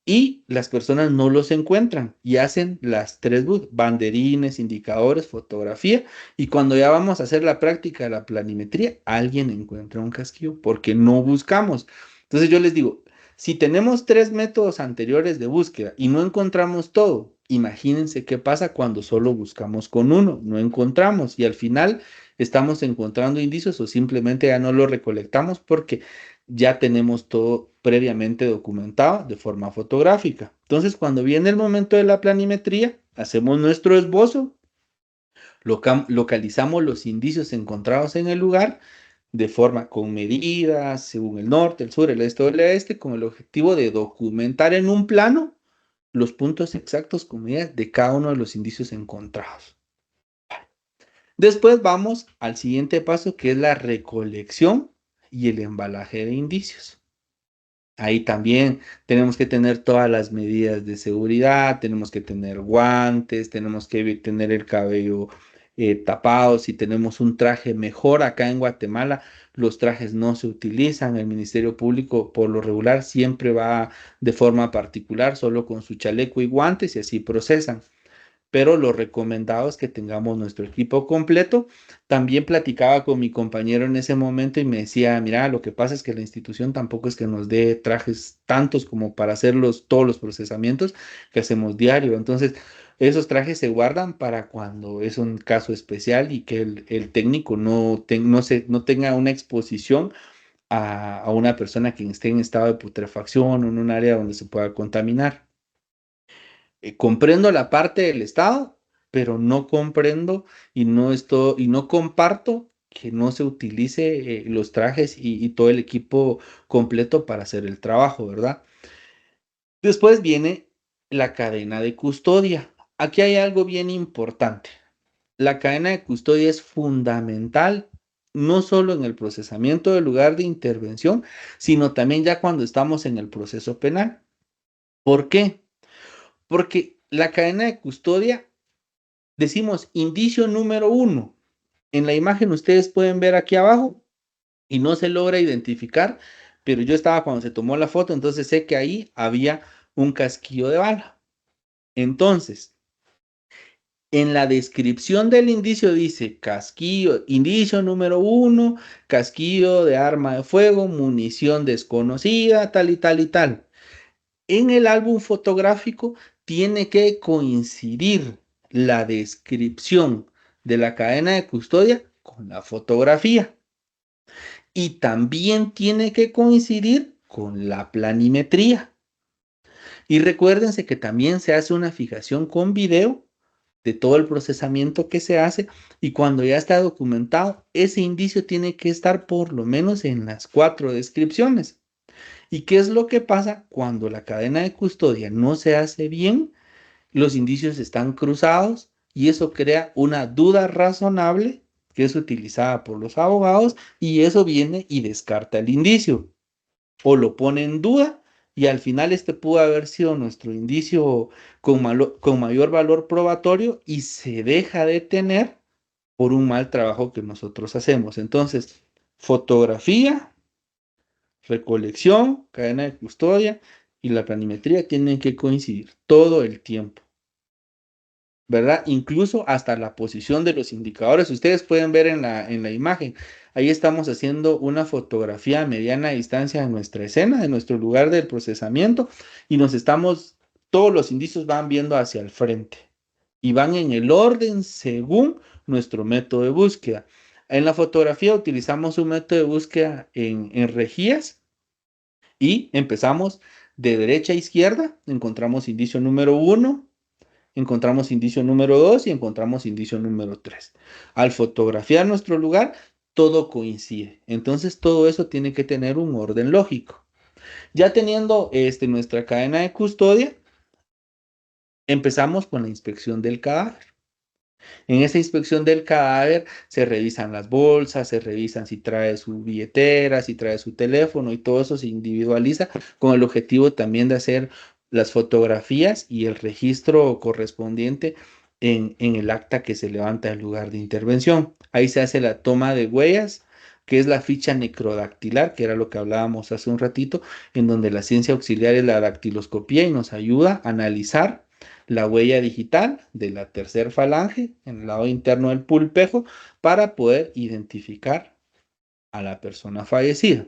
y las personas no los encuentran y hacen las 3 banderines, indicadores, fotografía, y cuando ya vamos a hacer la práctica de la planimetría, alguien encuentra un casquillo porque no buscamos. Entonces yo les digo, si tenemos 3 métodos anteriores de búsqueda y no encontramos todo, imagínense qué pasa cuando solo buscamos con uno, no encontramos y al final estamos encontrando indicios o simplemente ya no lo recolectamos porque ya tenemos todo previamente documentado de forma fotográfica. Entonces, cuando viene el momento de la planimetría, hacemos nuestro esbozo, localizamos los indicios encontrados en el lugar de forma con medidas, según el norte, el sur, el este o el oeste, con el objetivo de documentar en un plano los puntos exactos con medidas de cada uno de los indicios encontrados. Después vamos al siguiente paso, que es la recolección y el embalaje de indicios. Ahí también tenemos que tener todas las medidas de seguridad, tenemos que tener guantes, tenemos que tener el cabello tapado. Si tenemos un traje mejor acá en Guatemala, los trajes no se utilizan. El Ministerio Público por lo regular siempre va de forma particular, solo con su chaleco y guantes y así procesan, pero lo recomendado es que tengamos nuestro equipo completo. También platicaba con mi compañero en ese momento y me decía, mira, lo que pasa es que la institución tampoco es que nos dé trajes tantos como para hacer todos los procesamientos que hacemos diario. Entonces, esos trajes se guardan para cuando es un caso especial y que el técnico no tenga una exposición a una persona que esté en estado de putrefacción o en un área donde se pueda contaminar. Comprendo la parte del Estado, pero no comprendo y no comparto que no se utilice los trajes y todo el equipo completo para hacer el trabajo, ¿verdad? Después viene la cadena de custodia. Aquí hay algo bien importante. La cadena de custodia es fundamental no solo en el procesamiento del lugar de intervención, sino también ya cuando estamos en el proceso penal. ¿Por qué? Porque la cadena de custodia, decimos indicio número 1. En la imagen ustedes pueden ver aquí abajo y no se logra identificar, pero yo estaba cuando se tomó la foto, entonces sé que ahí había un casquillo de bala. Entonces, en la descripción del indicio dice casquillo, indicio número 1, casquillo de arma de fuego, munición desconocida, tal y tal y tal. En el álbum fotográfico tiene que coincidir la descripción de la cadena de custodia con la fotografía. Y también tiene que coincidir con la planimetría. Y recuérdense que también se hace una fijación con video de todo el procesamiento que se hace, y cuando ya está documentado, ese indicio tiene que estar por lo menos en las 4 descripciones. ¿Y qué es lo que pasa cuando la cadena de custodia no se hace bien? Los indicios están cruzados y eso crea una duda razonable que es utilizada por los abogados, y eso viene y descarta el indicio o lo pone en duda, y al final este pudo haber sido nuestro indicio con mayor valor probatorio y se deja de tener por un mal trabajo que nosotros hacemos. Entonces, fotografía, recolección, cadena de custodia y la planimetría tienen que coincidir todo el tiempo, ¿verdad? Incluso hasta la posición de los indicadores. Ustedes pueden ver en la imagen, ahí estamos haciendo una fotografía a mediana distancia de nuestra escena, de nuestro lugar del procesamiento, y todos los indicios van viendo hacia el frente y van en el orden según nuestro método de búsqueda. En la fotografía utilizamos un método de búsqueda en rejillas y empezamos de derecha a izquierda, encontramos indicio número 1, encontramos indicio número 2 y encontramos indicio número 3. Al fotografiar nuestro lugar, todo coincide. Entonces, todo eso tiene que tener un orden lógico. Ya teniendo nuestra cadena de custodia, empezamos con la inspección del cadáver. En esa inspección del cadáver se revisan las bolsas, se revisan si trae su billetera, si trae su teléfono, y todo eso se individualiza con el objetivo también de hacer las fotografías y el registro correspondiente en el acta que se levanta en lugar de intervención. Ahí se hace la toma de huellas, que es la ficha necrodactilar, que era lo que hablábamos hace un ratito, en donde la ciencia auxiliar es la dactiloscopía y nos ayuda a analizar la huella digital de la tercer falange en el lado interno del pulpejo para poder identificar a la persona fallecida.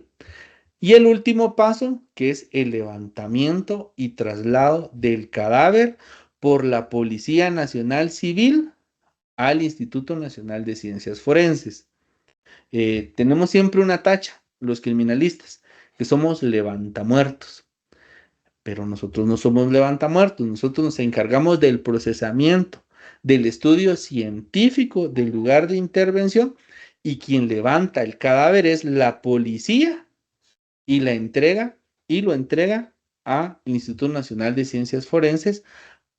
Y el último paso, que es el levantamiento y traslado del cadáver por la Policía Nacional Civil al Instituto Nacional de Ciencias Forenses. Tenemos siempre una tacha, los criminalistas, que somos levantamuertos. Pero nosotros no somos levantamuertos, nosotros nos encargamos del procesamiento, del estudio científico del lugar de intervención, y quien levanta el cadáver es la policía y lo entrega al Instituto Nacional de Ciencias Forenses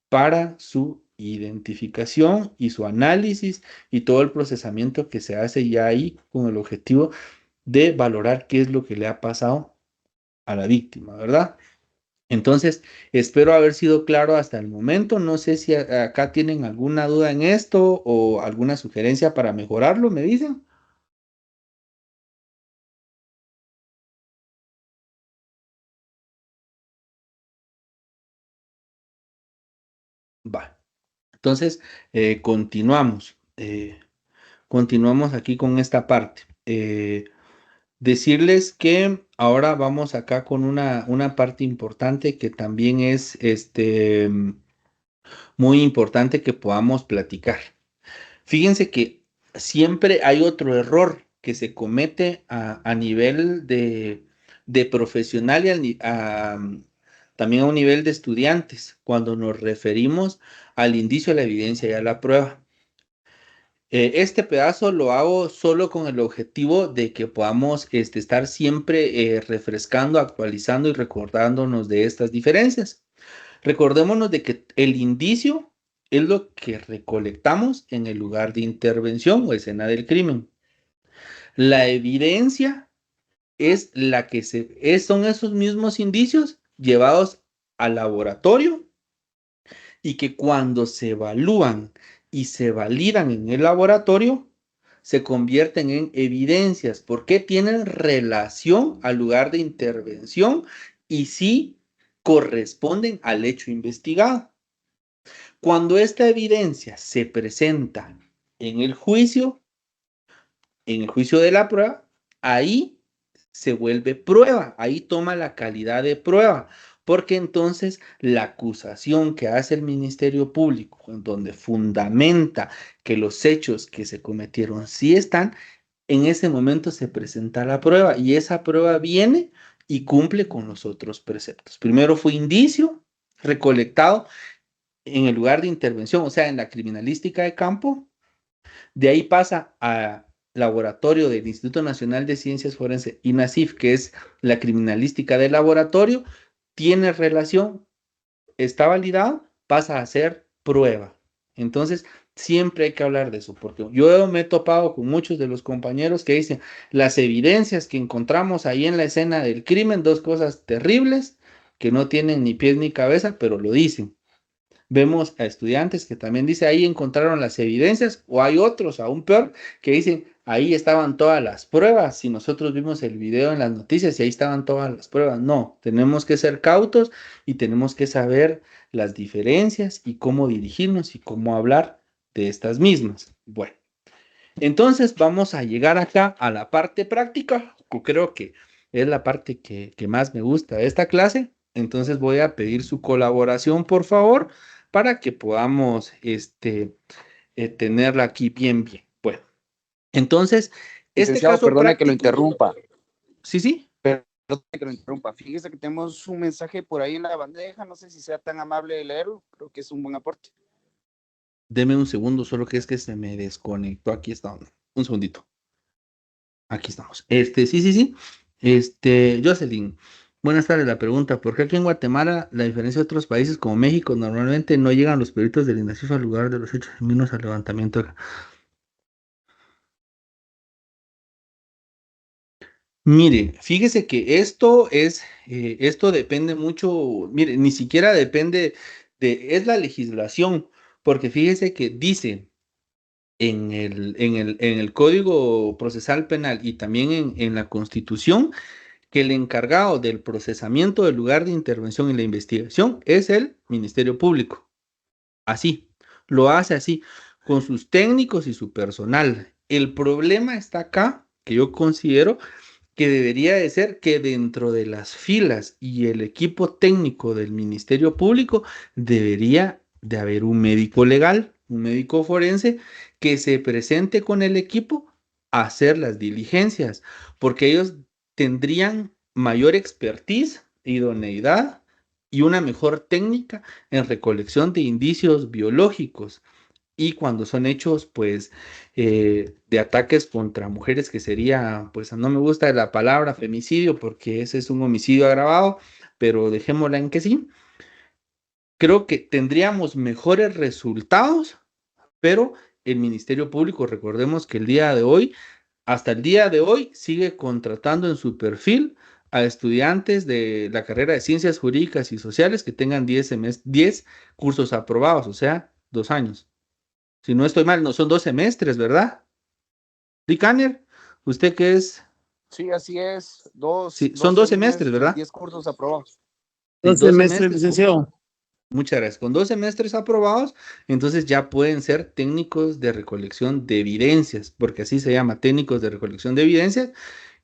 para su identificación y su análisis y todo el procesamiento que se hace ya ahí con el objetivo de valorar qué es lo que le ha pasado a la víctima, ¿verdad? Entonces, espero haber sido claro hasta el momento. No sé si acá tienen alguna duda en esto o alguna sugerencia para mejorarlo, ¿me dicen? Va. Entonces, continuamos. Continuamos aquí con esta parte. Decirles que ahora vamos acá con una parte importante que también es muy importante que podamos platicar. Fíjense que siempre hay otro error que se comete a nivel de profesional y también a un nivel de estudiantes cuando nos referimos al indicio, a la evidencia y a la prueba. Este pedazo lo hago solo con el objetivo de que podamos estar siempre refrescando, actualizando y recordándonos de estas diferencias. Recordémonos de que el indicio es lo que recolectamos en el lugar de intervención o escena del crimen. La evidencia es la que son esos mismos indicios llevados al laboratorio y que cuando se evalúan y se validan en el laboratorio, se convierten en evidencias porque tienen relación al lugar de intervención y sí corresponden al hecho investigado. Cuando esta evidencia se presenta en el juicio de la prueba, ahí se vuelve prueba, ahí toma la calidad de prueba, porque entonces la acusación que hace el Ministerio Público, donde fundamenta que los hechos que se cometieron sí están, en ese momento se presenta la prueba y esa prueba viene y cumple con los otros preceptos. Primero fue indicio recolectado en el lugar de intervención, o sea, en la criminalística de campo. De ahí pasa a laboratorio del Instituto Nacional de Ciencias Forenses, INACIF, que es la criminalística del laboratorio, tiene relación, está validado, pasa a ser prueba. Entonces, siempre hay que hablar de eso, porque yo me he topado con muchos de los compañeros que dicen, las evidencias que encontramos ahí en la escena del crimen, dos cosas terribles, que no tienen ni pies ni cabeza, pero lo dicen. Vemos a estudiantes que también dicen, ahí encontraron las evidencias, o hay otros, aún peor, que dicen, ahí estaban todas las pruebas. Si nosotros vimos el video en las noticias y ahí estaban todas las pruebas, no, tenemos que ser cautos y tenemos que saber las diferencias y cómo dirigirnos y cómo hablar de estas mismas. Bueno, entonces vamos a llegar acá a la parte práctica, que creo que es la parte que más me gusta de esta clase. Entonces voy a pedir su colaboración, por favor, para que podamos tenerla aquí bien. Bueno, entonces, este Licenciado, caso perdone que lo práctico. interrumpa. Sí. Perdone que lo interrumpa. Fíjese que tenemos un mensaje por ahí en la bandeja. No sé si sea tan amable de leerlo. Creo que es un buen aporte. Deme un segundo, solo que es que se me desconectó. Aquí está. Un segundito. Aquí estamos. Sí. Jocelyn, buenas tardes. La pregunta, ¿por qué aquí en Guatemala, la diferencia de otros países como México, normalmente no llegan los peritos del INACIF al lugar de los hechos menos al levantamiento? Mire, fíjese que esto depende mucho, mire, ni siquiera depende es la legislación, porque fíjese que dice en el Código Procesal Penal y también en la Constitución que el encargado del procesamiento del lugar de intervención y la investigación es el Ministerio Público. Así, lo hace así, con sus técnicos y su personal. El problema está acá, que yo considero que debería de ser que dentro de las filas y el equipo técnico del Ministerio Público debería de haber un médico legal, un médico forense que se presente con el equipo a hacer las diligencias, porque ellos tendrían mayor expertise, idoneidad y una mejor técnica en recolección de indicios biológicos. Y cuando son hechos, pues, de ataques contra mujeres, que sería, pues, no me gusta la palabra femicidio, porque ese es un homicidio agravado, pero dejémosla en que sí. Creo que tendríamos mejores resultados, pero el Ministerio Público, recordemos que hasta el día de hoy, sigue contratando en su perfil a estudiantes de la carrera de Ciencias Jurídicas y Sociales que tengan 10 cursos aprobados, o sea, 2 años. Si no estoy mal, no son 2 semestres, ¿verdad? Dicaner, ¿usted qué es? Sí, así es. Sí, son 2 semestres, ¿verdad? 10 cursos aprobados. Sí, 2 semestres, licenciado. Muchas gracias. Con 2 semestres aprobados, entonces ya pueden ser técnicos de recolección de evidencias, porque así se llama, técnicos de recolección de evidencias.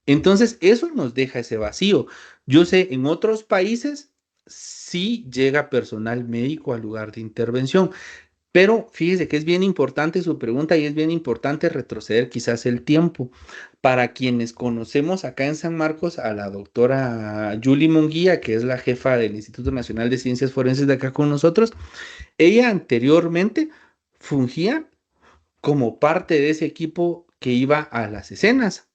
Entonces, eso nos deja ese vacío. Yo sé, en otros países sí llega personal médico al lugar de intervención. Pero fíjese que es bien importante su pregunta y es bien importante retroceder quizás el tiempo. Para quienes conocemos acá en San Marcos a la doctora Julie Munguía, que es la jefa del Instituto Nacional de Ciencias Forenses de acá con nosotros, ella anteriormente fungía como parte de ese equipo que iba a las escenas.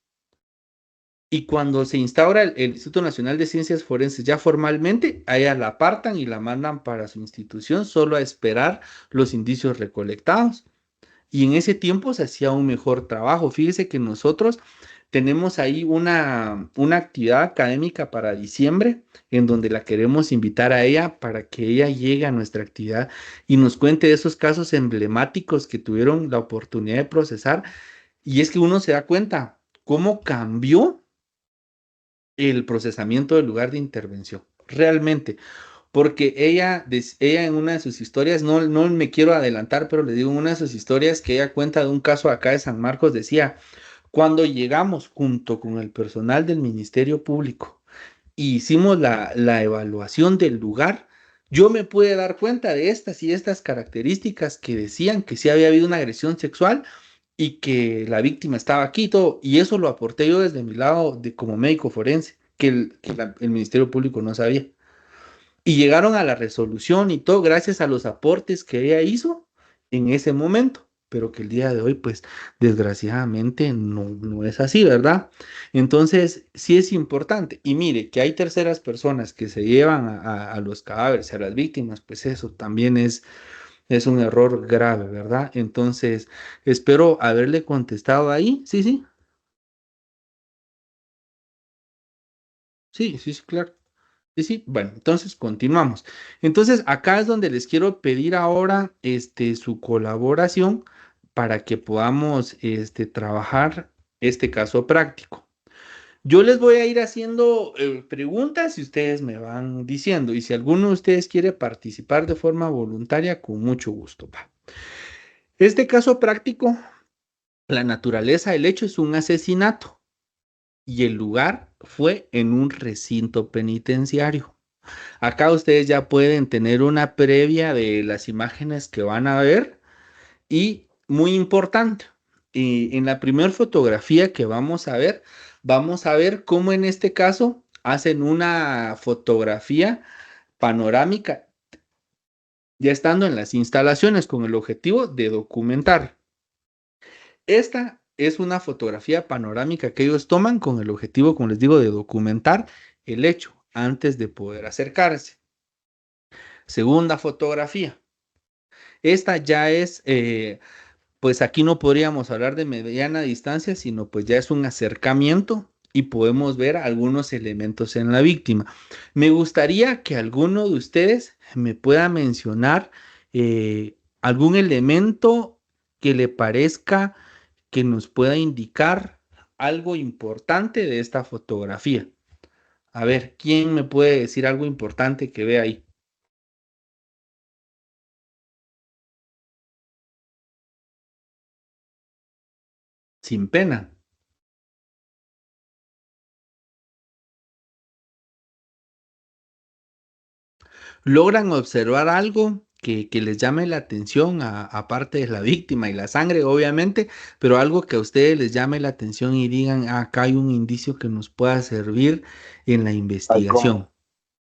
Y cuando se instaura el Instituto Nacional de Ciencias Forenses ya formalmente, a ella la apartan y la mandan para su institución solo a esperar los indicios recolectados. Y en ese tiempo se hacía un mejor trabajo. Fíjese que nosotros tenemos ahí una actividad académica para diciembre en donde la queremos invitar a ella para que ella llegue a nuestra actividad y nos cuente de esos casos emblemáticos que tuvieron la oportunidad de procesar. Y es que uno se da cuenta cómo cambió el procesamiento del lugar de intervención. Realmente, porque ella en una de sus historias, no me quiero adelantar, pero le digo, en una de sus historias que ella cuenta de un caso acá de San Marcos, decía, cuando llegamos junto con el personal del Ministerio Público y hicimos la evaluación del lugar, yo me pude dar cuenta de estas y estas características que decían que sí había habido una agresión sexual y que la víctima estaba aquí y todo, y eso lo aporté yo desde mi lado como médico forense, que el Ministerio Público no sabía. Y llegaron a la resolución y todo gracias a los aportes que ella hizo en ese momento, pero que el día de hoy, pues desgraciadamente no es así, ¿verdad? Entonces, sí es importante. Y mire, que hay terceras personas que se llevan a los cadáveres, a las víctimas, pues eso también es un error grave, ¿verdad? Entonces, espero haberle contestado ahí. Sí, sí, sí, claro. Sí, sí, bueno, entonces continuamos. Entonces, acá es donde les quiero pedir ahora su colaboración para que podamos trabajar este caso práctico. Yo les voy a ir haciendo preguntas y ustedes me van diciendo. Y si alguno de ustedes quiere participar de forma voluntaria, con mucho gusto. Va. Este caso práctico, la naturaleza del hecho es un asesinato y el lugar fue en un recinto penitenciario. Acá ustedes ya pueden tener una previa de las imágenes que van a ver y muy importante, en la primera fotografía que vamos a ver cómo en este caso hacen una fotografía panorámica ya estando en las instalaciones con el objetivo de documentar. Esta es una fotografía panorámica que ellos toman con el objetivo, como les digo, de documentar el hecho antes de poder acercarse. Segunda fotografía. Esta ya es, pues aquí no podríamos hablar de mediana distancia, sino pues ya es un acercamiento y podemos ver algunos elementos en la víctima. Me gustaría que alguno de ustedes me pueda mencionar algún elemento que le parezca que nos pueda indicar algo importante de esta fotografía. A ver, ¿quién me puede decir algo importante que ve ahí? Sin pena. ¿Logran observar algo que les llame la atención, aparte de la víctima y la sangre, obviamente, pero algo que a ustedes les llame la atención y digan, "Ah, acá hay un indicio que nos pueda servir en la Hay como, investigación"?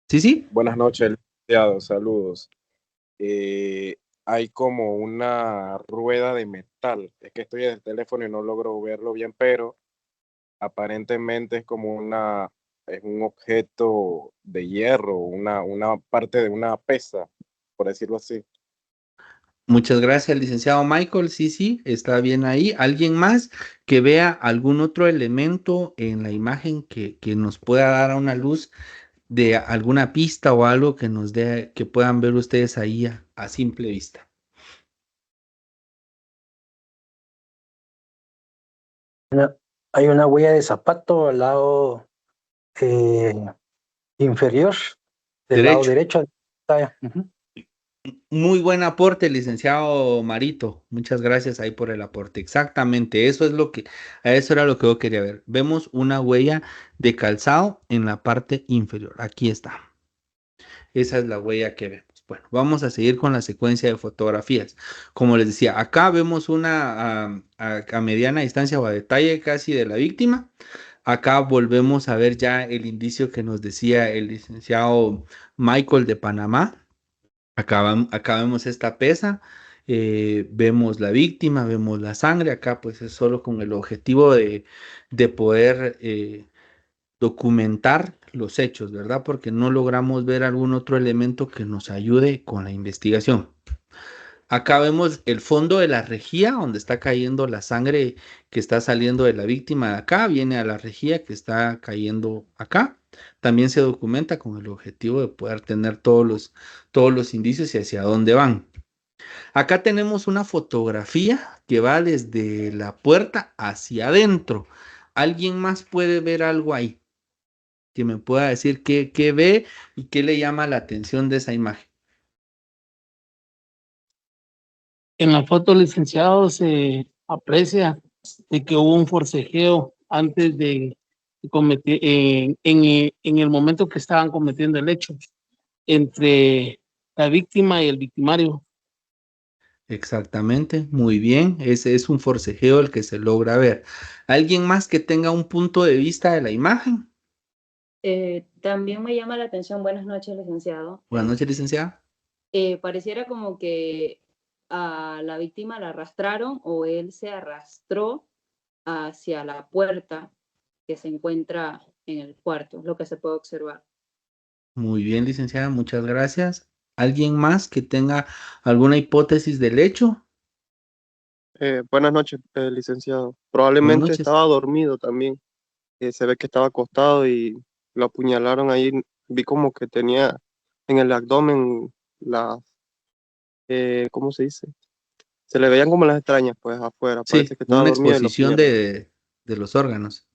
Sí, sí. buenas noches, licenciado, saludos. Hay como una rueda de metal. Es que estoy en el teléfono y no logro verlo bien, pero aparentemente es un objeto de hierro, una parte de una pesa, por decirlo así. Muchas gracias, licenciado Michael. Sí, sí, está bien ahí. ¿Alguien más que vea algún otro elemento en la imagen que nos pueda dar a una luz de alguna pista o algo que nos dé, que puedan ver ustedes ahí a simple vista? Hay una huella de zapato al lado eh, inferior, del lado Derecho. derecho de la pantalla. Ujú. Muy buen aporte, licenciado Marito. Muchas gracias ahí por el aporte. Exactamente, eso era lo que yo quería ver. Vemos una huella de calzado en la parte inferior. Aquí está. Esa es la huella que vemos. Bueno, vamos a seguir con la secuencia de fotografías. Como les decía, acá vemos una a mediana distancia o a detalle casi de la víctima. Acá volvemos a ver ya el indicio que nos decía el licenciado Michael de Panamá. Acá vemos esta pesa, vemos la víctima, vemos la sangre. Acá pues es solo con el objetivo de poder documentar los hechos, ¿verdad? Porque no logramos ver algún otro elemento que nos ayude con la investigación. Acá vemos el fondo de la rejilla donde está cayendo la sangre que está saliendo de la víctima de acá, viene a la rejilla que está cayendo acá. También se documenta con el objetivo de poder tener todos los indicios y hacia dónde van. Acá tenemos una fotografía que va desde la puerta hacia adentro. ¿Alguien más puede ver algo ahí? Que me pueda decir qué ve y qué le llama la atención de esa imagen. En la foto, licenciado, se aprecia de que hubo un forcejeo antes de cometer, en el momento que estaban cometiendo el hecho, entre la víctima y el victimario. Exactamente, muy bien. Ese es un forcejeo el que se logra ver. ¿Alguien más que tenga un punto de vista de la imagen? También me llama la atención, buenas noches, licenciado. Buenas noches, licenciada. Pareciera como que a la víctima la arrastraron o él se arrastró hacia la puerta que se encuentra en el cuarto, lo que se puede observar. Muy bien, licenciada, muchas gracias. ¿Alguien más que tenga alguna hipótesis del hecho? Buenas noches, licenciado. Buenas Probablemente noches. estaba dormido también. Se ve que estaba acostado y lo apuñalaron ahí. Vi como que tenía en el abdomen las, ¿cómo se dice? Se le veían como las extrañas, pues afuera. Sí, Parece que estaba una dormido y lo exposición apuñalaron. de los órganos.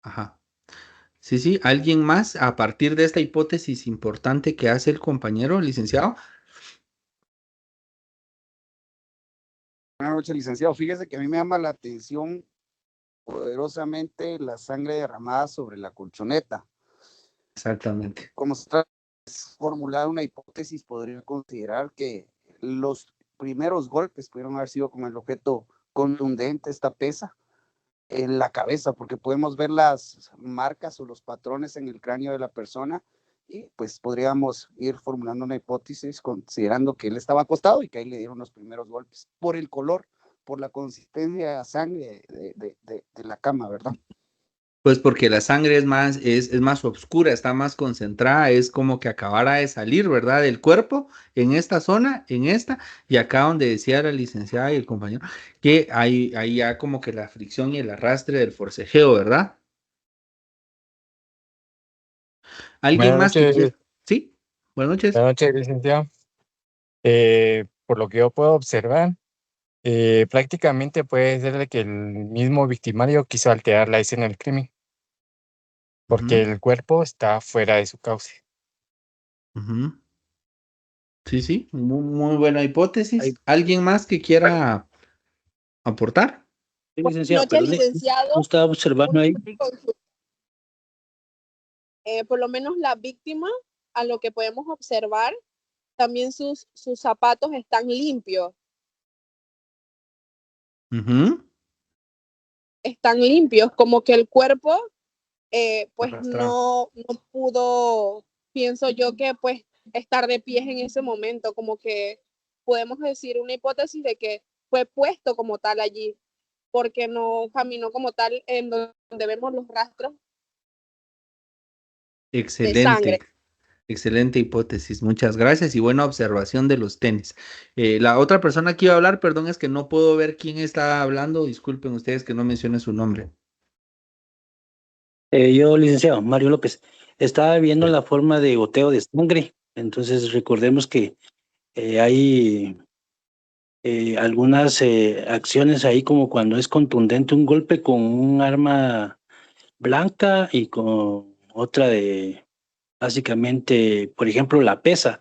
Ajá. Sí, sí. ¿Alguien más a partir de esta hipótesis importante que hace el compañero, licenciado? Buenas noches, licenciado. Fíjese que a mí me llama la atención poderosamente la sangre derramada sobre la colchoneta. Exactamente. Como se trata de formular una hipótesis, podría considerar que los primeros golpes pudieron haber sido con el objeto contundente, esta pesa, en la cabeza, porque podemos ver las marcas o los patrones en el cráneo de la persona y pues podríamos ir formulando una hipótesis considerando que él estaba acostado y que ahí le dieron los primeros golpes por el color, por la consistencia de sangre de la cama, ¿verdad? Pues porque la sangre es más oscura, está más concentrada, es como que acabara de salir, ¿verdad? Del cuerpo, en esta zona, en esta, y acá donde decía la licenciada y el compañero, que hay ya como que la fricción y el arrastre del forcejeo, ¿verdad? ¿Alguien Buenas más que quiera? noches, Sí, buenas noches. buenas noches, licenciado. Por lo que yo puedo observar, prácticamente puede ser de que el mismo victimario quiso alterar la escena del crimen, porque Ujú, el cuerpo está fuera de su cauce. ujú. Sí, sí, muy buena hipótesis. Ahí, ¿Alguien más que quiera aportar? sí, Buenas licenciado, noches, perdón. No licenciado. estaba observando Una ahí. consulta. Por lo menos la víctima, a lo que podemos observar, también sus zapatos están limpios. Ujú. Están limpios, como que el cuerpo, pues Arrastrado. no pudo, pienso yo que pues estar de pies en ese momento, como que podemos decir una hipótesis de que fue puesto como tal allí, porque no caminó como tal en donde vemos los rastros de Excelente. sangre. Excelente hipótesis, muchas gracias y buena observación de los tenis. La otra persona que iba a hablar, perdón, es que no puedo ver quién está hablando, disculpen ustedes que no mencione su nombre. Yo, licenciado, Mario López, estaba viendo la forma de goteo de sangre. Entonces, recordemos que hay algunas acciones ahí, como cuando es contundente un golpe con un arma blanca y con otra de, básicamente, por ejemplo, la pesa.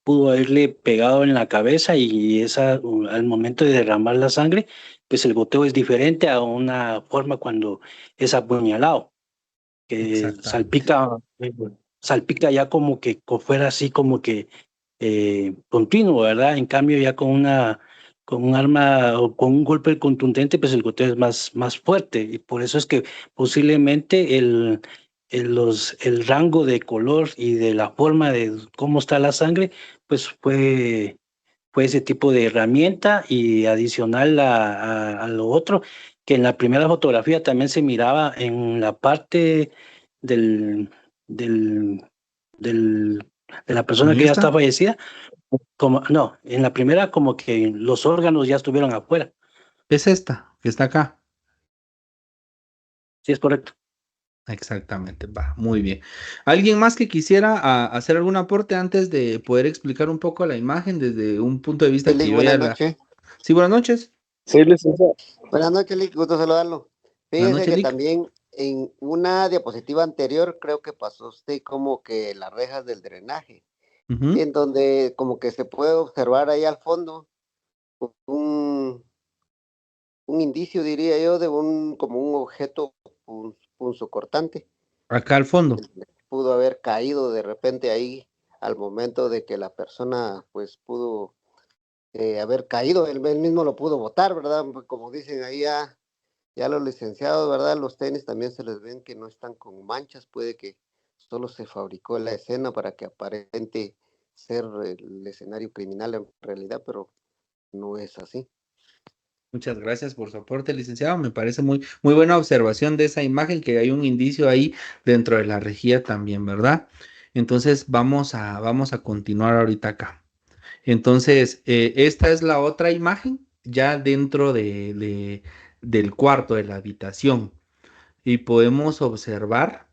Pudo haberle pegado en la cabeza y esa, al momento de derramar la sangre, pues el goteo es diferente a una forma cuando es apuñalado, que Exactamente. salpica ya como que fuera así como que continuo, ¿verdad? En cambio ya con un arma o con un golpe contundente, pues el goteo es más fuerte y por eso es que posiblemente el rango de color y de la forma de cómo está la sangre, pues fue ese tipo de herramienta y adicional a lo otro, que en la primera fotografía también se miraba en la parte del, del, del de la persona ¿En que ya está esta? fallecida, como, no, en la primera como que los órganos ya estuvieron afuera. Es esta, que está acá. Sí, es correcto. Exactamente, va, muy bien. ¿Alguien más que quisiera hacer algún aporte antes de poder explicar un poco la imagen desde un punto de vista que Lick, yo ya buenas la... noches. Sí, buenas noches. Sí, licenciado. Buenas noches, Lick, gusto saludarlo. Buenas Fíjese noches, que Lick. también en una diapositiva anterior creo que pasó usted como que las rejas del drenaje, Ujú. en donde como que se puede observar ahí al fondo un, un indicio, diría yo, de un como un objeto punzocortante. Acá al fondo. Pudo haber caído de repente ahí al momento de que la persona pues pudo haber caído, él mismo lo pudo botar, ¿verdad? Como dicen ahí ya los licenciados, ¿verdad? Los tenis también se les ven que no están con manchas, puede que solo se fabricó la escena para que aparente ser el escenario criminal en realidad, pero no es así. Muchas gracias por su aporte, licenciado. Me parece muy, muy buena observación de esa imagen, que hay un indicio ahí dentro de la rejilla también, ¿verdad? Entonces vamos a continuar ahorita acá. Entonces, esta es la otra imagen ya dentro del cuarto, de la habitación. Y podemos observar,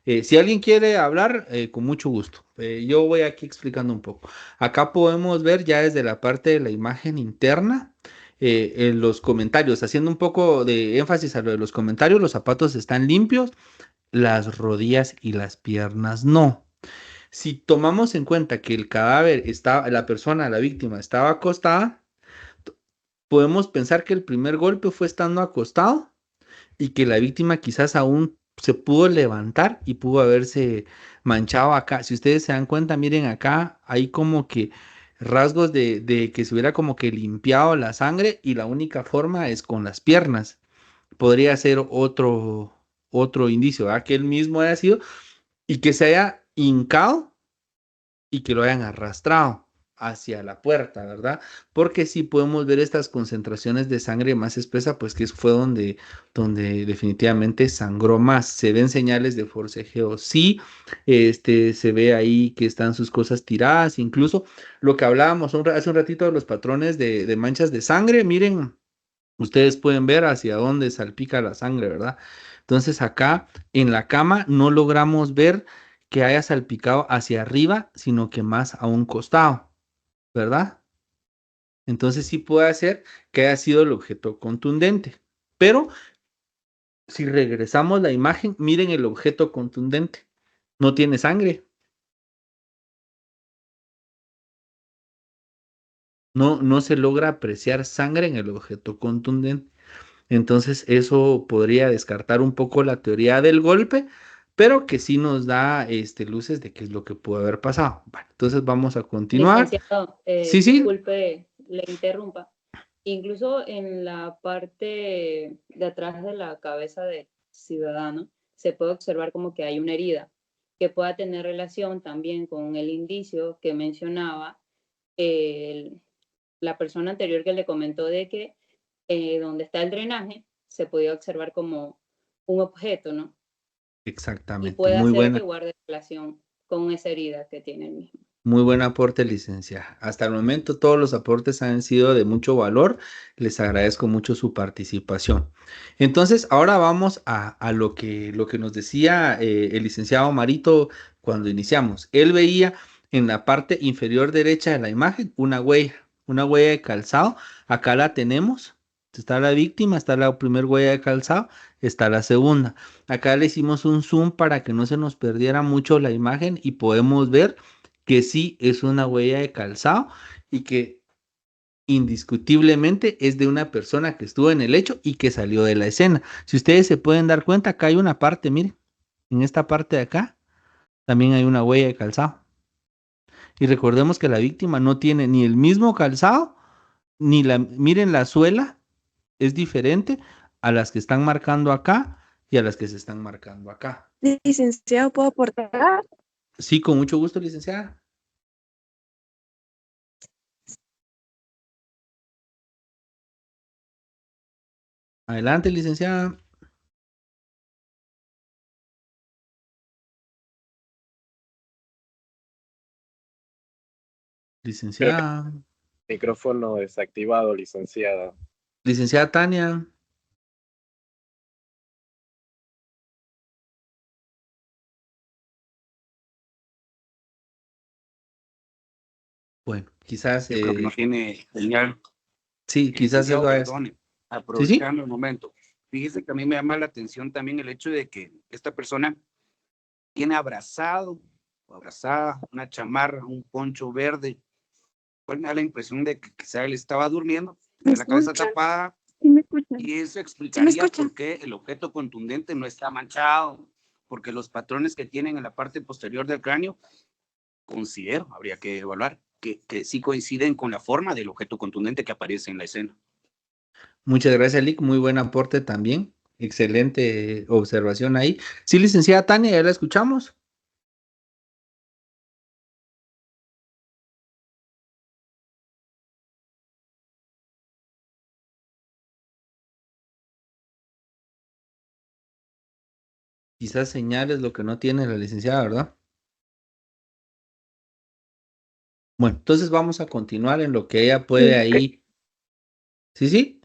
si alguien quiere hablar, con mucho gusto. Yo voy aquí explicando un poco. Acá podemos ver ya desde la parte de la imagen interna, en los comentarios, haciendo un poco de énfasis a lo de los comentarios, los zapatos están limpios, las rodillas y las piernas no. Si tomamos en cuenta que el cadáver estaba, la persona, la víctima, estaba acostada, podemos pensar que el primer golpe fue estando acostado y que la víctima quizás aún se pudo levantar y pudo haberse manchado acá. Si ustedes se dan cuenta, miren acá, hay como que rasgos de que se hubiera como que limpiado la sangre y la única forma es con las piernas. Podría ser otro indicio, ¿verdad? Que él mismo haya sido y que se haya hincado y que lo hayan arrastrado hacia la puerta, ¿verdad? Porque sí podemos ver estas concentraciones de sangre más espesa, pues que fue donde definitivamente sangró más. Se ven señales de forcejeo, sí, se ve ahí que están sus cosas tiradas, incluso lo que hablábamos hace un ratito de los patrones de manchas de sangre, miren, ustedes pueden ver hacia dónde salpica la sangre, ¿verdad? Entonces acá en la cama no logramos ver que haya salpicado hacia arriba, sino que más a un costado, ¿verdad? Entonces sí puede ser que haya sido el objeto contundente. Pero si regresamos la imagen, miren el objeto contundente. No tiene sangre. No se logra apreciar sangre en el objeto contundente. Entonces eso podría descartar un poco la teoría del golpe, pero que sí nos da luces de qué es lo que pudo haber pasado. Bueno, entonces vamos a continuar. Licenciado, Sí, sí. disculpe, le interrumpa. Incluso en la parte de atrás de la cabeza del ciudadano se puede observar como que hay una herida que pueda tener relación también con el indicio que mencionaba la persona anterior que le comentó de que donde está el drenaje se podía observar como un objeto, ¿no? Y Exactamente, puede hacer que guarde relación con esa herida que tiene el mismo. muy buen aporte, licenciada. Hasta el momento todos los aportes han sido de mucho valor. Les agradezco mucho su participación. Entonces, ahora vamos a lo que nos decía el licenciado Marito cuando iniciamos. Él veía en la parte inferior derecha de la imagen una huella de calzado. Acá la tenemos. Está la víctima, está la primera huella de calzado, está la segunda. Acá le hicimos un zoom para que no se nos perdiera mucho la imagen y podemos ver que sí es una huella de calzado y que indiscutiblemente es de una persona que estuvo en el hecho y que salió de la escena. Si ustedes se pueden dar cuenta, acá hay una parte, miren, en esta parte de acá también hay una huella de calzado. Y recordemos que la víctima no tiene ni el mismo calzado, miren la suela, es diferente a las que están marcando acá y a las que se están marcando acá. Licenciado, ¿puedo aportar? Sí, con mucho gusto, licenciada. Adelante, licenciada. Licenciada. Micrófono desactivado, licenciada. Licenciada Tania. Bueno, quizás. Yo creo que no tiene señal. Sí, quizás Licenciado, eso es. perdone, Sí, sí. aprovechando el momento. Fíjese que a mí me llama la atención también el hecho de que esta persona tiene abrazado o abrazada una chamarra, un poncho verde. Pues me da la impresión de que quizá él estaba durmiendo, ¿Me con la cabeza escuchan? tapada, ¿Sí me escuchan? y eso ¿Sí me explicaría escuchan? por qué el objeto contundente no está manchado, porque los patrones que tienen en la parte posterior del cráneo, considero, habría que evaluar, que sí coinciden con la forma del objeto contundente que aparece en la escena. Muchas gracias, Lick. Muy buen aporte también. Excelente observación ahí. Sí, licenciada Tania, ya la escuchamos. Quizás señales lo que no tiene la licenciada, ¿verdad? Bueno, entonces vamos a continuar en lo que ella puede ahí. ¿Sí, sí?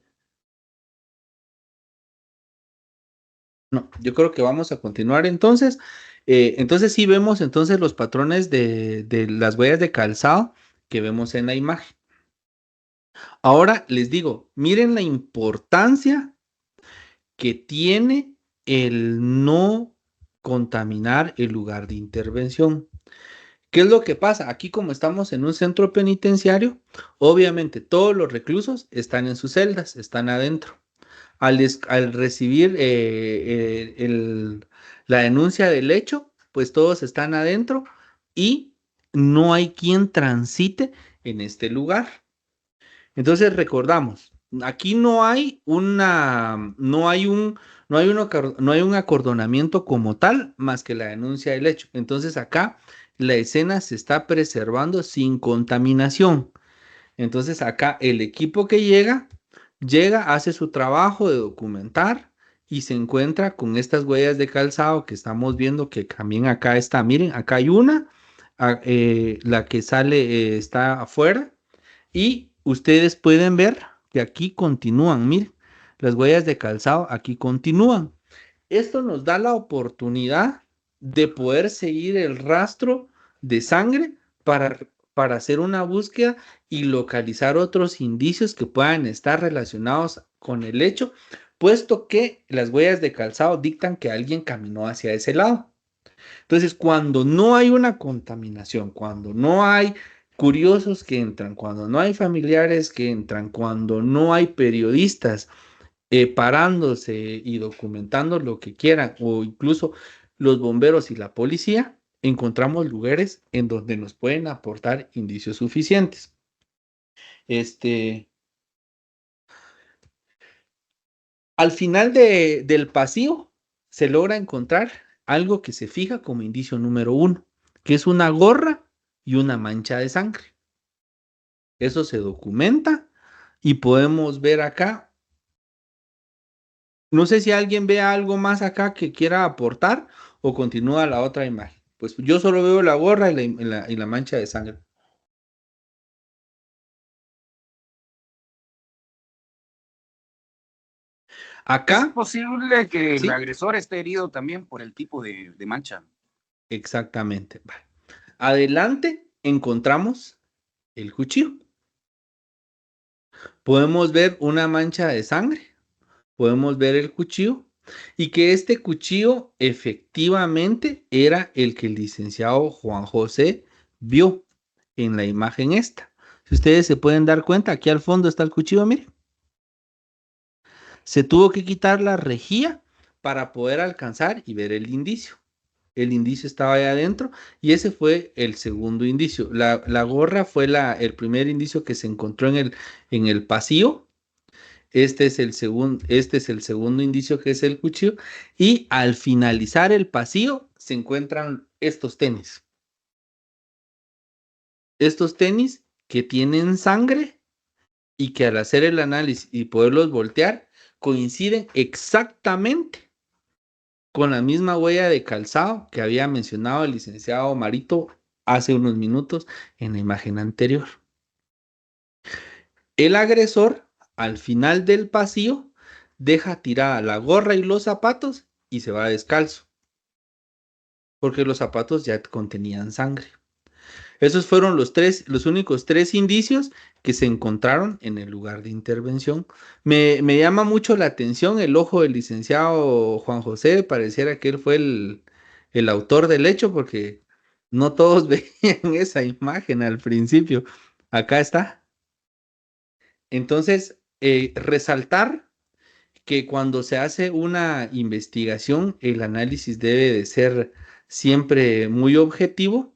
No, yo creo que vamos a continuar entonces. Entonces sí vemos entonces los patrones de las huellas de calzado que vemos en la imagen. Ahora les digo, miren la importancia que tiene el no contaminar el lugar de intervención. ¿Qué es lo que pasa? Aquí como estamos en un centro penitenciario, obviamente todos los reclusos están en sus celdas, están adentro. Al recibir la denuncia del hecho, pues todos están adentro y no hay quien transite en este lugar. Entonces recordamos, aquí no hay no hay un acordonamiento como tal más que la denuncia del hecho. Entonces acá la escena se está preservando sin contaminación. Entonces acá el equipo que llega, hace su trabajo de documentar y se encuentra con estas huellas de calzado que estamos viendo que también acá está. Miren, acá hay una, la que sale está afuera y ustedes pueden ver que aquí continúan, miren, las huellas de calzado aquí continúan. Esto nos da la oportunidad de poder seguir el rastro de sangre para hacer una búsqueda y localizar otros indicios que puedan estar relacionados con el hecho, puesto que las huellas de calzado dictan que alguien caminó hacia ese lado. Entonces, cuando no hay una contaminación, cuando no hay curiosos que entran, cuando no hay familiares que entran, cuando no hay periodistas parándose y documentando lo que quieran, o incluso los bomberos y la policía, encontramos lugares en donde nos pueden aportar indicios suficientes. Al final del pasillo se logra encontrar algo que se fija como indicio número 1, que es una gorra y una mancha de sangre. Eso se documenta y podemos ver acá. No sé si alguien ve algo más acá que quiera aportar o continúa la otra imagen. Pues yo solo veo la gorra y la mancha de sangre. Acá. Es posible que el ¿Sí? agresor esté herido también por el tipo de mancha. Exactamente. Vale. Adelante encontramos el cuchillo. Podemos ver una mancha de sangre, podemos ver el cuchillo y que este cuchillo efectivamente era el que el licenciado Juan José vio en la imagen esta. Si ustedes se pueden dar cuenta, aquí al fondo está el cuchillo, miren. Se tuvo que quitar la rejilla para poder alcanzar y ver el indicio. El indicio estaba ahí adentro y ese fue el segundo indicio. La gorra fue el primer indicio que se encontró en el pasillo. Este es el segundo indicio que es el cuchillo. Y al finalizar el pasillo se encuentran estos tenis. Estos tenis que tienen sangre y que al hacer el análisis y poderlos voltear coinciden exactamente con la misma huella de calzado que había mencionado el licenciado Marito hace unos minutos en la imagen anterior. El agresor, al final del pasillo, deja tirada la gorra y los zapatos y se va descalzo, porque los zapatos ya contenían sangre. Esos fueron los únicos 3 indicios que se encontraron en el lugar de intervención. Me llama mucho la atención el ojo del licenciado Juan José, pareciera que él fue el autor del hecho, porque no todos veían esa imagen al principio. Acá está. Entonces, resaltar que cuando se hace una investigación, el análisis debe de ser siempre muy objetivo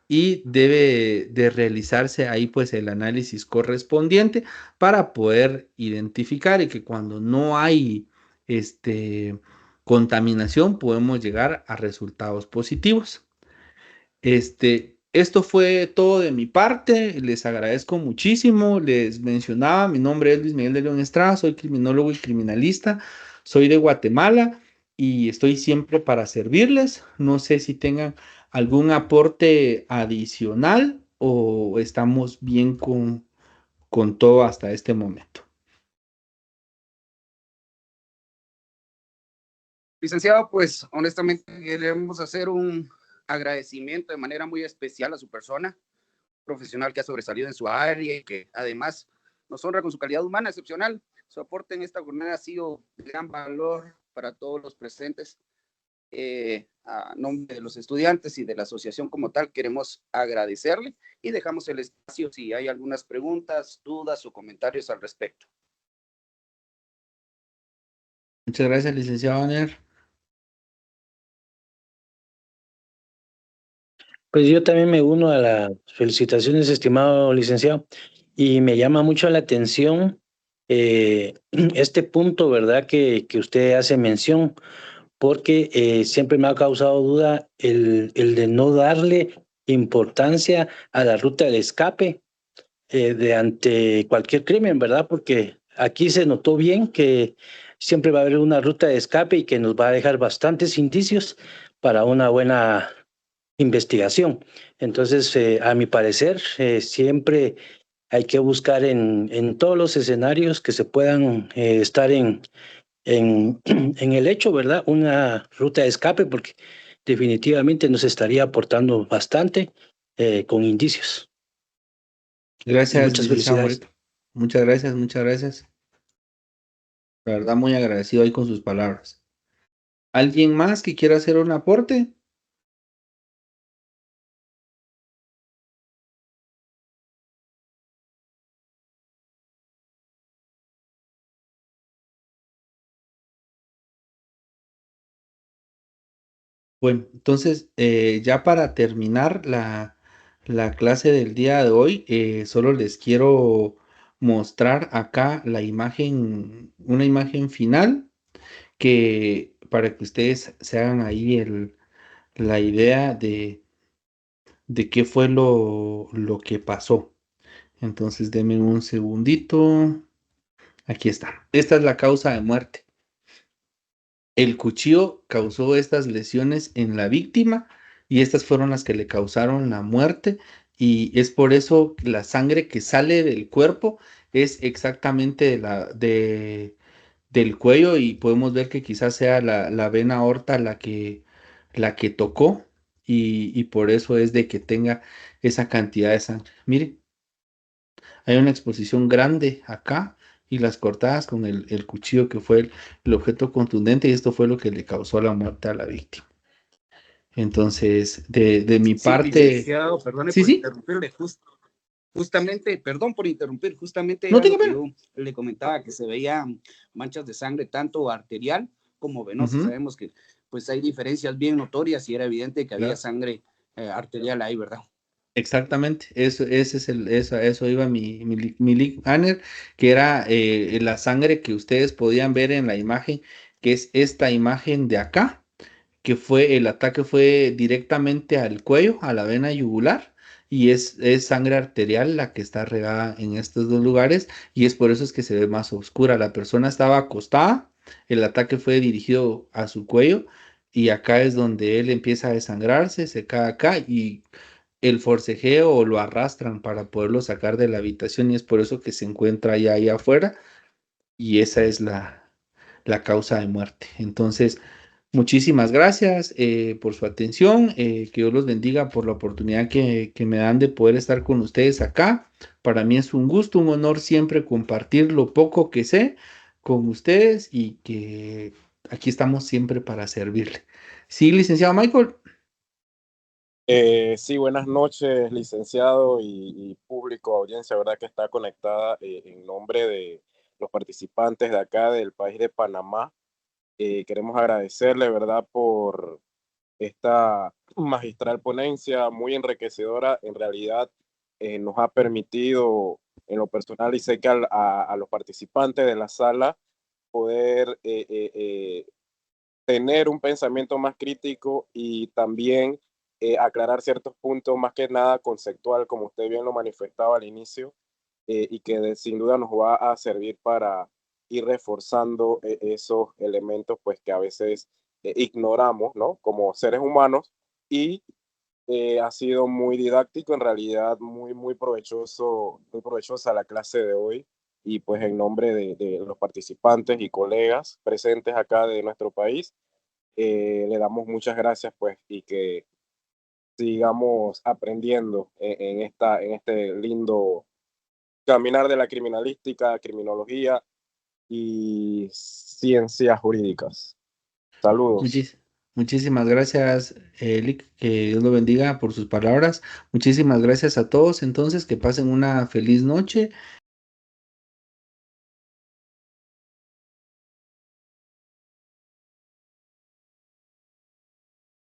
y debe de realizarse ahí pues el análisis correspondiente para poder identificar y que cuando no hay contaminación podemos llegar a resultados positivos. Esto fue todo de mi parte, les agradezco muchísimo, les mencionaba, mi nombre es Luis Miguel de León Estrada, soy criminólogo y criminalista, soy de Guatemala y estoy siempre para servirles, no sé si tengan algún aporte adicional o estamos bien con todo hasta este momento. Licenciado, pues honestamente queremos hacer un agradecimiento de manera muy especial a su persona, profesional que ha sobresalido en su área y que además nos honra con su calidad humana excepcional. Su aporte en esta jornada ha sido de gran valor para todos los presentes. A nombre de los estudiantes y de la asociación como tal, queremos agradecerle y dejamos el espacio si hay algunas preguntas, dudas o comentarios al respecto. Muchas gracias, licenciado Aner. Pues yo también me uno a las felicitaciones, estimado licenciado, y me llama mucho la atención este punto, ¿verdad?, que usted hace mención, porque siempre me ha causado duda el de no darle importancia a la ruta de escape de ante cualquier crimen, ¿verdad? Porque aquí se notó bien que siempre va a haber una ruta de escape y que nos va a dejar bastantes indicios para una buena investigación. Entonces, a mi parecer, siempre hay que buscar en todos los escenarios que se puedan estar en el hecho, ¿verdad? Una ruta de escape, porque definitivamente nos estaría aportando bastante con indicios. Y Gracias, muchas licenciado felicidades. Morito. Muchas gracias, muchas gracias. La verdad, muy agradecido ahí con sus palabras. ¿Alguien más que quiera hacer un aporte? Bueno, entonces, ya para terminar la clase del día de hoy, solo les quiero mostrar acá la imagen, una imagen final, que para que ustedes se hagan ahí la idea de qué fue lo que pasó. Entonces, denme un segundito. Aquí está. Esta es la causa de muerte. El cuchillo causó estas lesiones en la víctima y estas fueron las que le causaron la muerte, y es por eso que la sangre que sale del cuerpo es exactamente del cuello, y podemos ver que quizás sea la vena aorta la que tocó, y por eso es de que tenga esa cantidad de sangre. Mire, hay una exposición grande acá y las cortadas con el cuchillo que fue el objeto contundente, y esto fue lo que le causó la muerte a la víctima. Entonces, de mi Sí, parte... licenciado, perdone Sí, por sí, interrumpirle, justamente, perdón por interrumpir, justamente no era tenga lo que pena. yo le comentaba, que se veían manchas de sangre tanto arterial como venosa. Ujú, Sabemos que pues hay diferencias bien notorias y era evidente que había claro. sangre arterial ahí, ¿verdad? Exactamente, eso iba mi lead banner, que era la sangre que ustedes podían ver en la imagen, que es esta imagen de acá, que el ataque fue directamente al cuello, a la vena yugular, y es sangre arterial la que está regada en estos dos lugares, y es por eso es que se ve más oscura. La persona estaba acostada, el ataque fue dirigido a su cuello, y acá es donde él empieza a desangrarse, se cae acá, y el forcejeo o lo arrastran para poderlo sacar de la habitación y es por eso que se encuentra ya ahí afuera y esa es la causa de muerte. Entonces, muchísimas gracias por su atención, que Dios los bendiga por la oportunidad que me dan de poder estar con ustedes acá. Para mí es un gusto, un honor siempre compartir lo poco que sé con ustedes y que aquí estamos siempre para servirle. Sí, licenciado Michael. Sí, buenas noches, licenciado y público, audiencia, ¿verdad? Que está conectada en nombre de los participantes de acá del país de Panamá. Queremos agradecerle, ¿verdad? Por esta magistral ponencia muy enriquecedora. En realidad nos ha permitido, en lo personal, y sé que a los participantes de la sala, poder tener un pensamiento más crítico y también aclarar ciertos puntos, más que nada conceptual, como usted bien lo manifestaba al inicio, y que sin duda nos va a servir para ir reforzando esos elementos pues que a veces ignoramos, ¿no? Como seres humanos, y ha sido muy didáctico, en realidad muy provechoso, muy provechosa la clase de hoy, y pues en nombre de los participantes y colegas presentes acá de nuestro país, le damos muchas gracias pues y que sigamos aprendiendo en este lindo caminar de la criminalística, criminología y ciencias jurídicas. Saludos. Muchísimas gracias, Lick, que Dios lo bendiga por sus palabras. Muchísimas gracias a todos. Entonces, que pasen una feliz noche